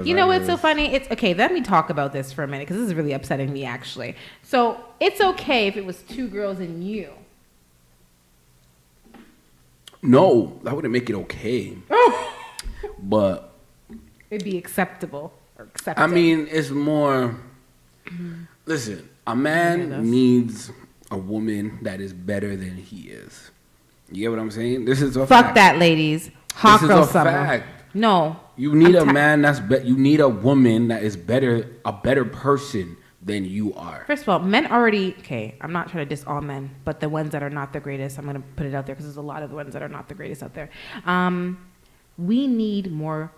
You know what's so funny? It's okay. Let me talk about this for a minute because this is really upsetting me actually. So it's okay if it was 2 girls and you. No, that wouldn't make it okay. But it'd be acceptable or accepted. I mean, it's more. Listen, a man needs a woman that is better than he is. You get what I'm saying? This is a fact. Fuck that, ladies. Hot girl summer. Fact. No. You need a man that's you need a woman that is a better person than you are. First of all, men already, okay, I'm not trying to diss all men, but the ones that are not the greatest, I'm going to put it out there because there's a lot of the ones that are not the greatest out there. We need more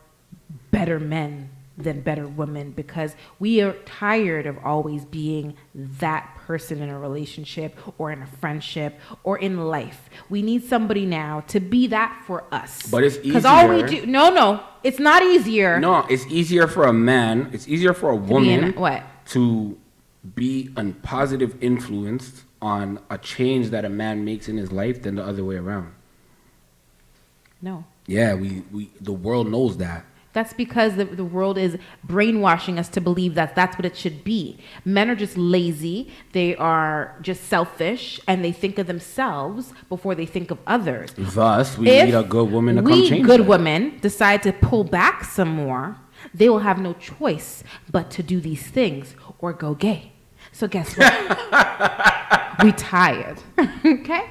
better men than better women, because we are tired of always being that person in a relationship or in a friendship or in life. We need somebody now to be that for us. But it's easier. Because all we do, no, it's not easier. No, it's easier for a man. It's easier for a woman what? To be a positive influence on a change that a man makes in his life than the other way around. No. Yeah, we the world knows that. That's because the world is brainwashing us to believe that that's what it should be. Men are just lazy. They are just selfish, and they think of themselves before they think of others. Thus, we need a good woman to come change we good women decide to pull back some more, they will have no choice but to do these things or go gay. So guess what? We tired. Okay?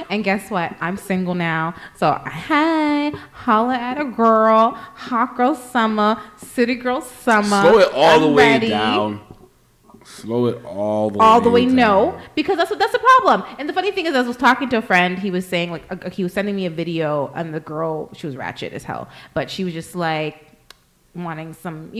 And guess what? I'm single now. So, hey, holla at a girl. Hot girl summer. City girl summer. Slow it all the way ready. down. Slow it all the way down. No. Because that's the problem. And the funny thing is, I was talking to a friend. He was saying, like, he was sending me a video. And the girl, she was ratchet as hell. But she was just, like, wanting some,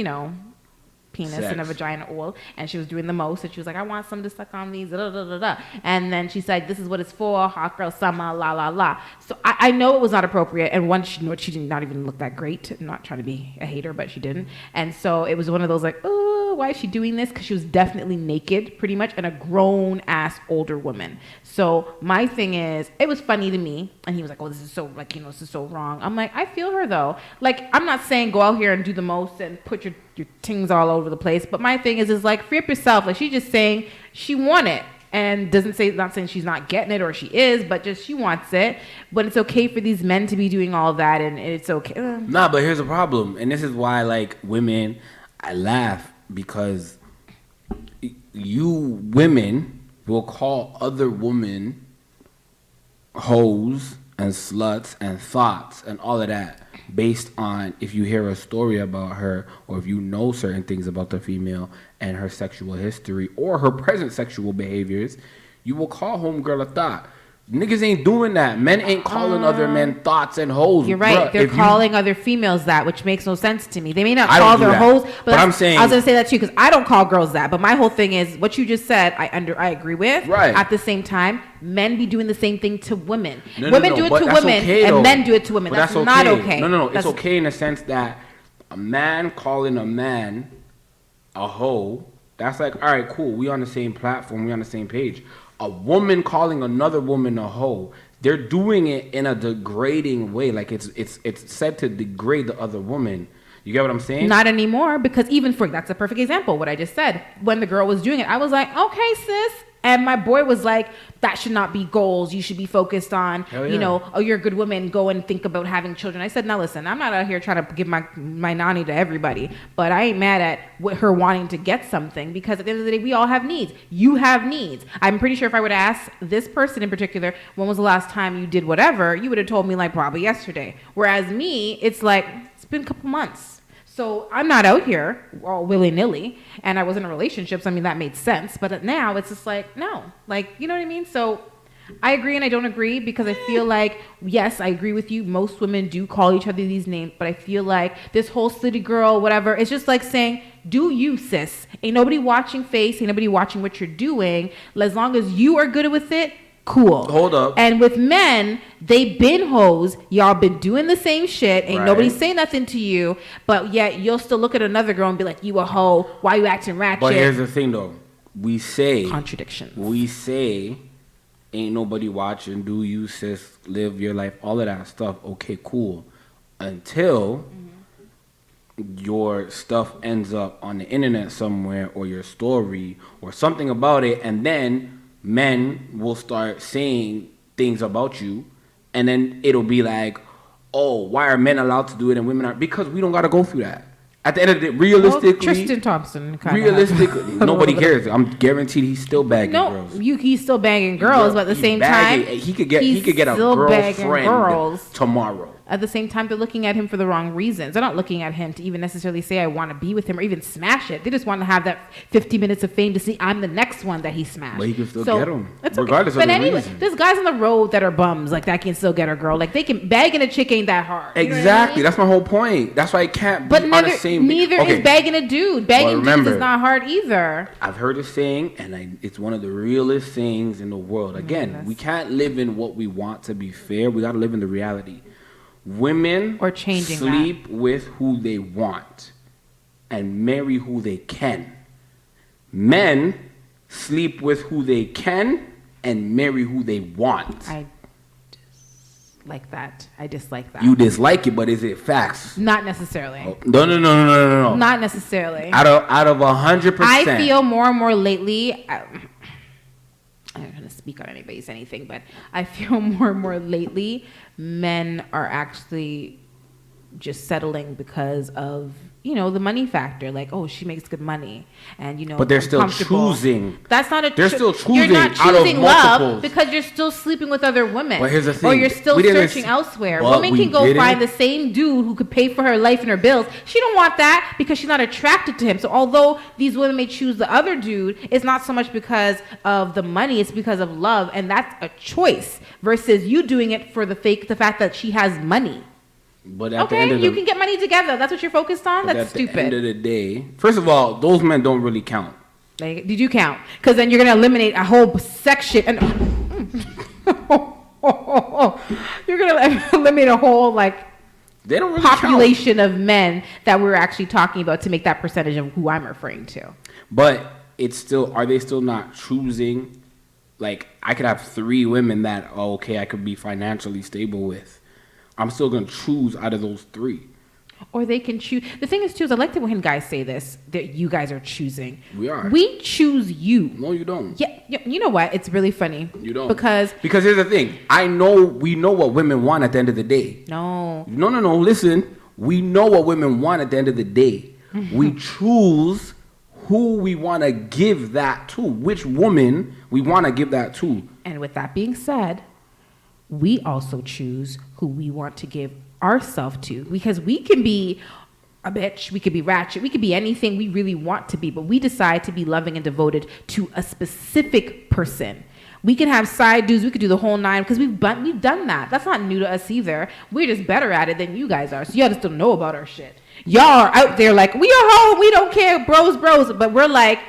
penis Sex. and a vagina oil, and she was doing the most, and she was like, I want some to suck on these, and then she said, this is what it's for, hot girl summer, la la la. So I know it was not appropriate, and one, she did not even look that great. I'm not trying to be a hater, but she didn't. And so it was one of those like, oh, why is she doing this? Because she was definitely naked, pretty much, and a grown ass older woman. So my thing is, it was funny to me, and he was like, oh, this is so, like, this is so wrong. I'm like, I feel her though. Like, I'm not saying go out here and do the most and put your things all over the place, but my thing is like, free up yourself. Like, she's just saying she want it, and not saying she's not getting it, or she is, but just she wants it. But it's okay for these men to be doing all that, and it's okay. Nah, but here's the problem, and this is why, like, women, I laugh, because you women will call other women hoes and sluts and thoughts and all of that based on if you hear a story about her, or if you know certain things about the female and her sexual history or her present sexual behaviors. You will call homegirl a thought. Niggas ain't doing that. Men ain't calling other men thoughts and hoes. You're right. Bruh, they're calling other females that, which makes no sense to me. They may not call their hoes, but I'm saying, I was gonna say that too, because I don't call girls that. But my whole thing is what you just said. I agree with. Right. At the same time, men be doing the same thing to women. Women do it to women, and men do it to women. That's not okay. No. It's okay in the sense that a man calling a man a hoe, that's like, all right, cool. We on the same platform. We on the same page. A woman calling another woman a hoe, they're doing it in a degrading way. Like, it's said to degrade the other woman. You get what I'm saying? Not anymore, because that's a perfect example. What I just said, when the girl was doing it, I was like, okay, sis. And my boy was like, that should not be goals. You should be focused on, oh, you're a good woman. Go and think about having children. I said, now listen, I'm not out here trying to give my nanny to everybody, but I ain't mad at her wanting to get something, because at the end of the day, we all have needs. You have needs. I'm pretty sure if I were to ask this person in particular, when was the last time you did whatever, you would have told me like probably yesterday. Whereas me, it's like, it's been a couple months. So I'm not out here all willy-nilly, and I was in a relationship, so I mean, that made sense. But now it's just like, no. Like, you know what I mean? So I agree and I don't agree, because I feel like, yes, I agree with you. Most women do call each other these names, but I feel like this whole city girl, whatever, it's just like saying, do you, sis? Ain't nobody watching face, ain't nobody watching what you're doing. As long as you are good with it, cool. Hold up. And with men, they been hoes. Y'all been doing the same shit. Ain't nobody say nothing to you. But yet you'll still look at another girl and be like, you a hoe. Why you acting ratchet? But here's the thing, though. We say contradictions. We say ain't nobody watching. Do you, sis? Live your life. All of that stuff. Okay, cool. Until your stuff ends up on the internet somewhere, or your story, or something about it, and then men will start saying things about you, and then it'll be like, oh, why are men allowed to do it and women aren't? Because we don't got to go through that. At the end of the day, realistically, Tristan Thompson. Realistically, nobody cares. I'm guaranteed he's still bagging girls. He's still bagging girls, but at the same time, he could get a girlfriend tomorrow. At the same time, they're looking at him for the wrong reasons. They're not looking at him to even necessarily say, I want to be with him or even smash it. They just want to have that 50 minutes of fame to see I'm the next one that he smashed. But he can still get him. Regardless of the reason. There's guys on the road that are bums like that can still get a girl. Like they can, bagging a chick ain't that hard. Exactly. That's my whole point. That's why I can't be on the same. Neither is bagging a dude. Bagging dudes is not hard either. I've heard a saying, and it's one of the realest sayings in the world. Again, we can't live in what we want to be fair. We got to live in the reality. Women sleep with who they want and marry who they can. Men sleep with who they can and marry who they want. I dislike that. I dislike that. You dislike it, but is it facts? Not necessarily. Oh, no. Not necessarily. Out of 100%. I feel more and more lately. I'm not going to speak on anything, but I feel more and more lately men are actually just settling because of, the money factor. Like, oh, she makes good money. And, but they're still choosing. That's not a They're still choosing. You're not choosing out of love because you're still sleeping with other women. But here's the thing. Or you're still searching elsewhere. Women can go find the same dude who could pay for her life and her bills. She don't want that because she's not attracted to him. So although these women may choose the other dude, it's not so much because of the money. It's because of love. And that's a choice versus you doing it for the fact that she has money. But at the end of you can get money together. That's what you're focused on? That's stupid. At the end of the day, first of all, those men don't really count. Like, did you count? Because then you're going to eliminate a whole section. And you're going to eliminate a whole, they don't really population count. Of men that we're actually talking about to make that percentage of who I'm referring to. But are they still not choosing? Like, I could have 3 women that, I could be financially stable with. I'm still going to choose out of those 3. Or they can choose. The thing is, too, is I like it when guys say this, that you guys are choosing. We are. We choose you. No, you don't. Yeah. You know what? It's really funny. You don't. Because here's the thing. We know what women want at the end of the day. No. No. Listen. We know what women want at the end of the day. Mm-hmm. We choose who we want to give that to. Which woman we want to give that to. And with that being said, we also choose who we want to give ourselves to, because we can be a bitch, we could be ratchet, we could be anything we really want to be, but we decide to be loving and devoted to a specific person. We can have side dudes, we could do the whole 9 because we've done that. That's not new to us either. We're just better at it than you guys are. So y'all just don't know about our shit. Y'all are out there like, we are home, we don't care, bros, but we're like,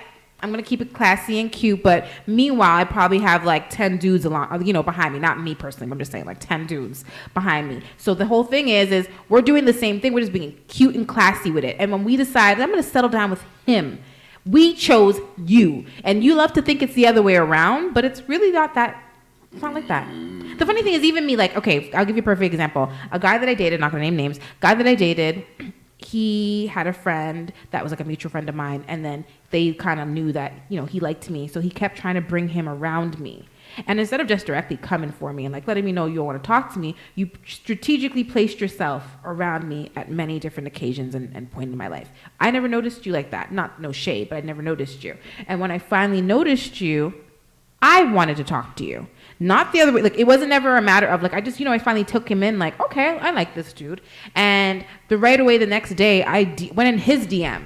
I'm going to keep it classy and cute, but meanwhile, I probably have 10 dudes behind me. Not me personally, I'm just saying 10 dudes behind me. So the whole thing is we're doing the same thing. We're just being cute and classy with it. And when we decide, I'm going to settle down with him, we chose you. And you love to think it's the other way around, but it's really not that. It's not like that. The funny thing is even me, okay, I'll give you a perfect example. A guy that I dated, not going to name names, he had a friend that was a mutual friend of mine, and then they kind of knew that, he liked me, so he kept trying to bring him around me. And instead of just directly coming for me and letting me know you want to talk to me, you strategically placed yourself around me at many different occasions and points in my life. I never noticed you like that. No shade, but I never noticed you. And when I finally noticed you, I wanted to talk to you. Not the other way. It wasn't ever a matter of I finally took him in okay, I like this dude. And right away the next day, I went in his DM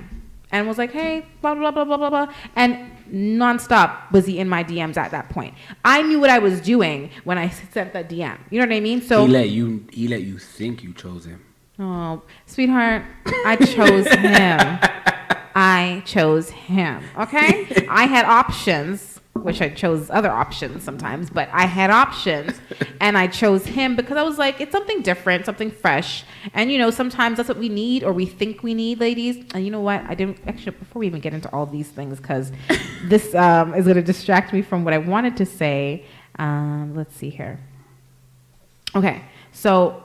and was like, hey, blah, blah, blah, blah, blah, blah. And nonstop was he in my DMs at that point. I knew what I was doing when I sent that DM. You know what I mean? So he let you think you chose him. Oh, sweetheart, I chose him. I chose him. Okay? I had options. Which I chose other options sometimes, but I had options and I chose him because I was like, it's something different, something fresh. And, sometimes that's what we need or we think we need, ladies. And you know what? Before we even get into all these things, because this is going to distract me from what I wanted to say. Let's see here. Okay. So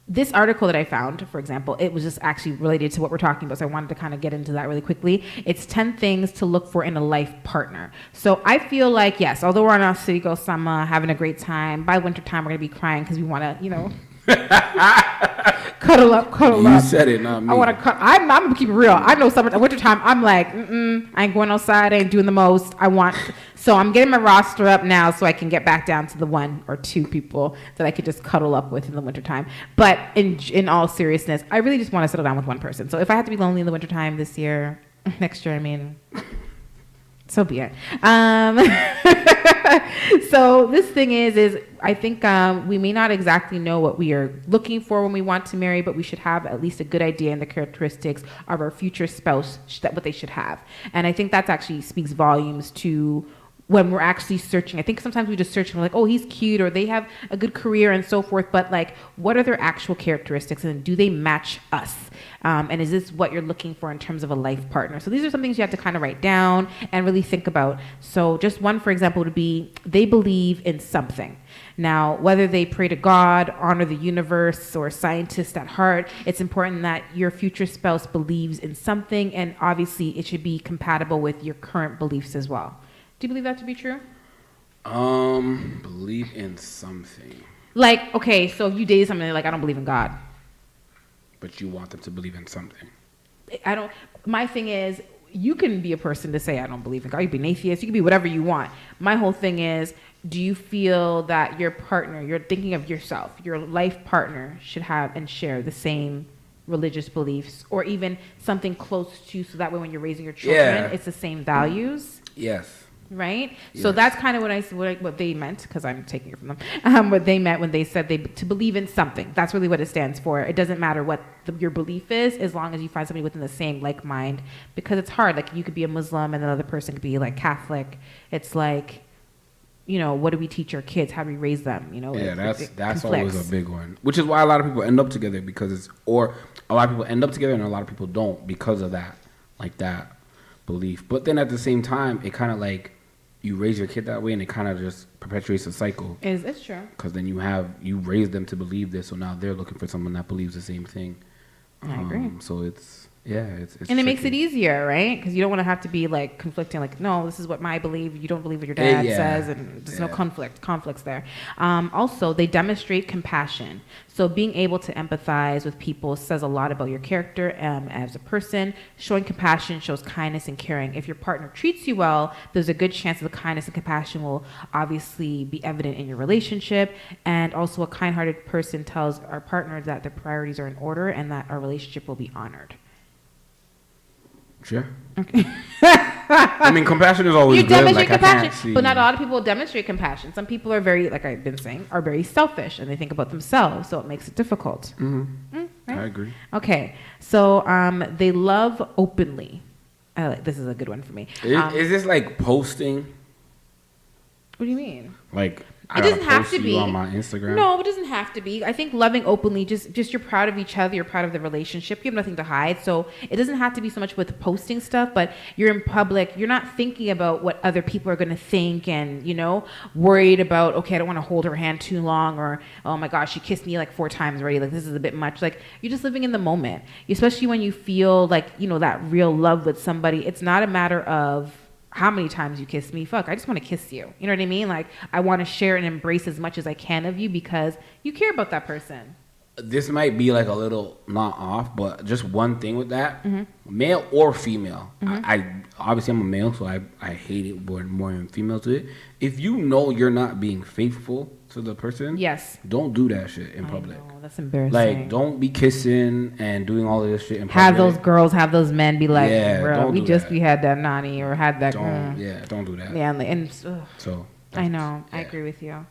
this article that I found, for example, it was just actually related to what we're talking about. So I wanted to kind of get into that really quickly. It's 10 things to look for in a life partner. So I feel like, yes, although we're on our city go summer, having a great time, by wintertime, we're going to be crying because we want to, Cuddle up. You said it, not me. I want to cut. I'm gonna keep it real. I know wintertime. I'm like, I ain't going outside. I ain't doing the most. So I'm getting my roster up now so I can get back down to the 1 or 2 people that I could just cuddle up with in the wintertime. But in all seriousness, I really just want to settle down with one person. So if I have to be lonely in the wintertime this year, next year, I mean, so be it. So this thing is I think we may not exactly know what we are looking for when we want to marry, but we should have at least a good idea in the characteristics of our future spouse, what they should have. And I think that actually speaks volumes to when we're actually searching. I think sometimes we just search and we're like, oh, he's cute, or they have a good career and so forth. But like, what are their actual characteristics, and do they match us? And is this what you're looking for in terms of a life partner? So these are some things you have to kind of write down and really think about. So just one, for example, would be they believe in something. Now, whether they pray to God, honor the universe, or scientists at heart, it's important that your future spouse believes in something, and obviously it should be compatible with your current beliefs as well. Do you believe that to be true? Believe in something. Like, okay, so if you dated somebody like, I don't believe in God. But you want them to believe in something. My thing is, you can be a person to say, I don't believe in God. You can be an atheist. You can be whatever you want. My whole thing is, do you feel that your partner, you're thinking of yourself, your life partner should have and share the same religious beliefs, or even something close to, so that way when you're raising your children, it's the same values? Yes. Right? Yes. So that's kind of what they meant, because I'm taking it from them. What they meant when they said to believe in something. That's really what it stands for. It doesn't matter what your belief is, as long as you find somebody within the same like mind, because it's hard. Like, you could be a Muslim and another person could be like Catholic. It's like, what do we teach our kids? How do we raise them? Yeah, that's always a big one. Which is why a lot of people end up together, or a lot of people end up together and a lot of people don't, because of that, like that belief. But then at the same time, it kind of like, you raise your kid that way, and it kind of just perpetuates a cycle. It's true. Because then you raise them to believe this, so now they're looking for someone that believes the same thing. I agree. So it's and tricky. It makes it easier, right? Because you don't want to have to be like conflicting, like, no, this is what I believe, you don't believe what your dad says, and there's no conflicts there. Also, they demonstrate compassion. So being able to empathize with people says a lot about your character as a person. Showing compassion shows kindness and caring. If your partner treats you well, there's a good chance that the kindness and compassion will obviously be evident in your relationship. And also, a kind-hearted person tells our partner that their priorities are in order and that our relationship will be honored. Sure. Okay. I mean, compassion is always you good. Demonstrate compassion, but not a lot of people demonstrate compassion. Some people are very, like I've been saying, are very selfish, and they think about themselves, so it makes it difficult. Mm-hmm. Right? I agree. Okay, so they love openly. This is a good one for me. Is this like posting? What do you mean? Like, it doesn't have to be on my Instagram. No, it doesn't have to be. I think loving openly, just you're proud of each other, you're proud of the relationship, you have nothing to hide. So it doesn't have to be so much with posting stuff, but you're in public, you're not thinking about what other people are going to think, and worried about, okay, I don't want to hold her hand too long, or oh my gosh, she kissed me like 4 times already, like this is a bit much. Like, you're just living in the moment, especially when you feel like that real love with somebody. It's not a matter of how many times you kiss me. Fuck, I just want to kiss you. You know what I mean? Like, I want to share and embrace as much as I can of you because you care about that person. This might be like a little not off, but just one thing with that, male or female. I obviously I'm a male, so I hate it more than females do it. If you know you're not being faithful to the person, yes, don't do that shit in public. I know, that's embarrassing. Like, don't be kissing and doing all of this shit in public. Have those girls, have those men be like, bro, we had that nanny or had that. Don't do that. Yeah, and so I know, I agree with you.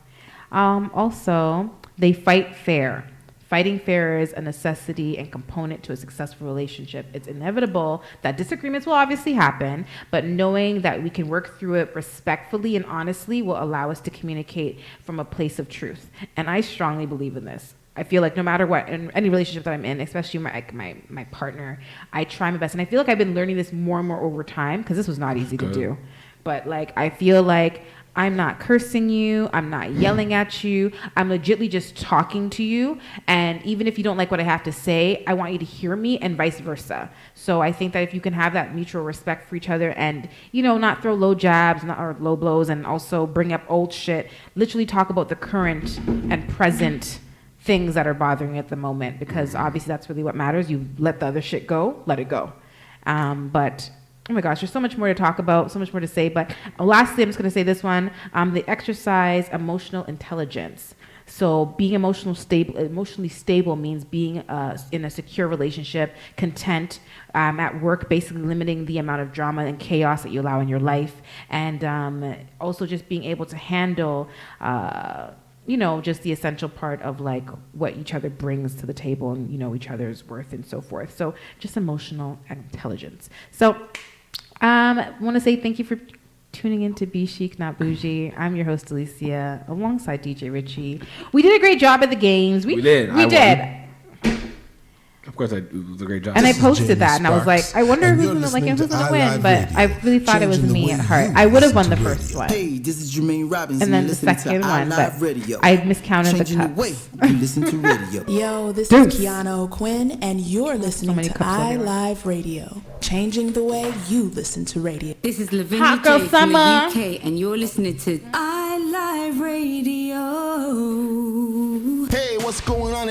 Also, they fight fair. Fighting fair is a necessity and component to a successful relationship. It's inevitable that disagreements will obviously happen, but knowing that we can work through it respectfully and honestly will allow us to communicate from a place of truth. And I strongly believe in this. I feel like no matter what, in any relationship that I'm in, especially my partner, I try my best. And I feel like I've been learning this more and more over time, because this was not easy to do. But like, I feel like I'm not cursing you. I'm not yelling at you. I'm legitimately just talking to you. And even if you don't like what I have to say, I want you to hear me, and vice versa. So I think that if you can have that mutual respect for each other and, not throw low jabs or low blows, and also bring up old shit, literally talk about the current and present things that are bothering you at the moment, because obviously that's really what matters. You let the other shit go, let it go. But oh my gosh, there's so much more to talk about, so much more to say. But lastly, I'm just going to say this one, the exercise emotional intelligence. So being emotionally stable means being in a secure relationship, content, at work, basically limiting the amount of drama and chaos that you allow in your life, and also just being able to handle just the essential part of like what each other brings to the table, and each other's worth and so forth. So just emotional intelligence. So I want to say thank you for tuning in to bChic, Not Bougie. I'm your host, Alicia, alongside DJ Richie. We did a great job at the games. We did. Of course, it was a great job. And I posted that, and I was like, I wonder who's gonna win. But I really thought it was me at heart. I would have won the first one. Hey, this is Jermaine Robbins, and then the second one, but I miscounted the cuts. You listen to radio. Yo, this is Kiana O'Quinn, and you're listening to iLive Radio, changing the way you listen to radio. This is Lavinia J from the UK, and you're listening to iLive Radio. Hey, what's going on?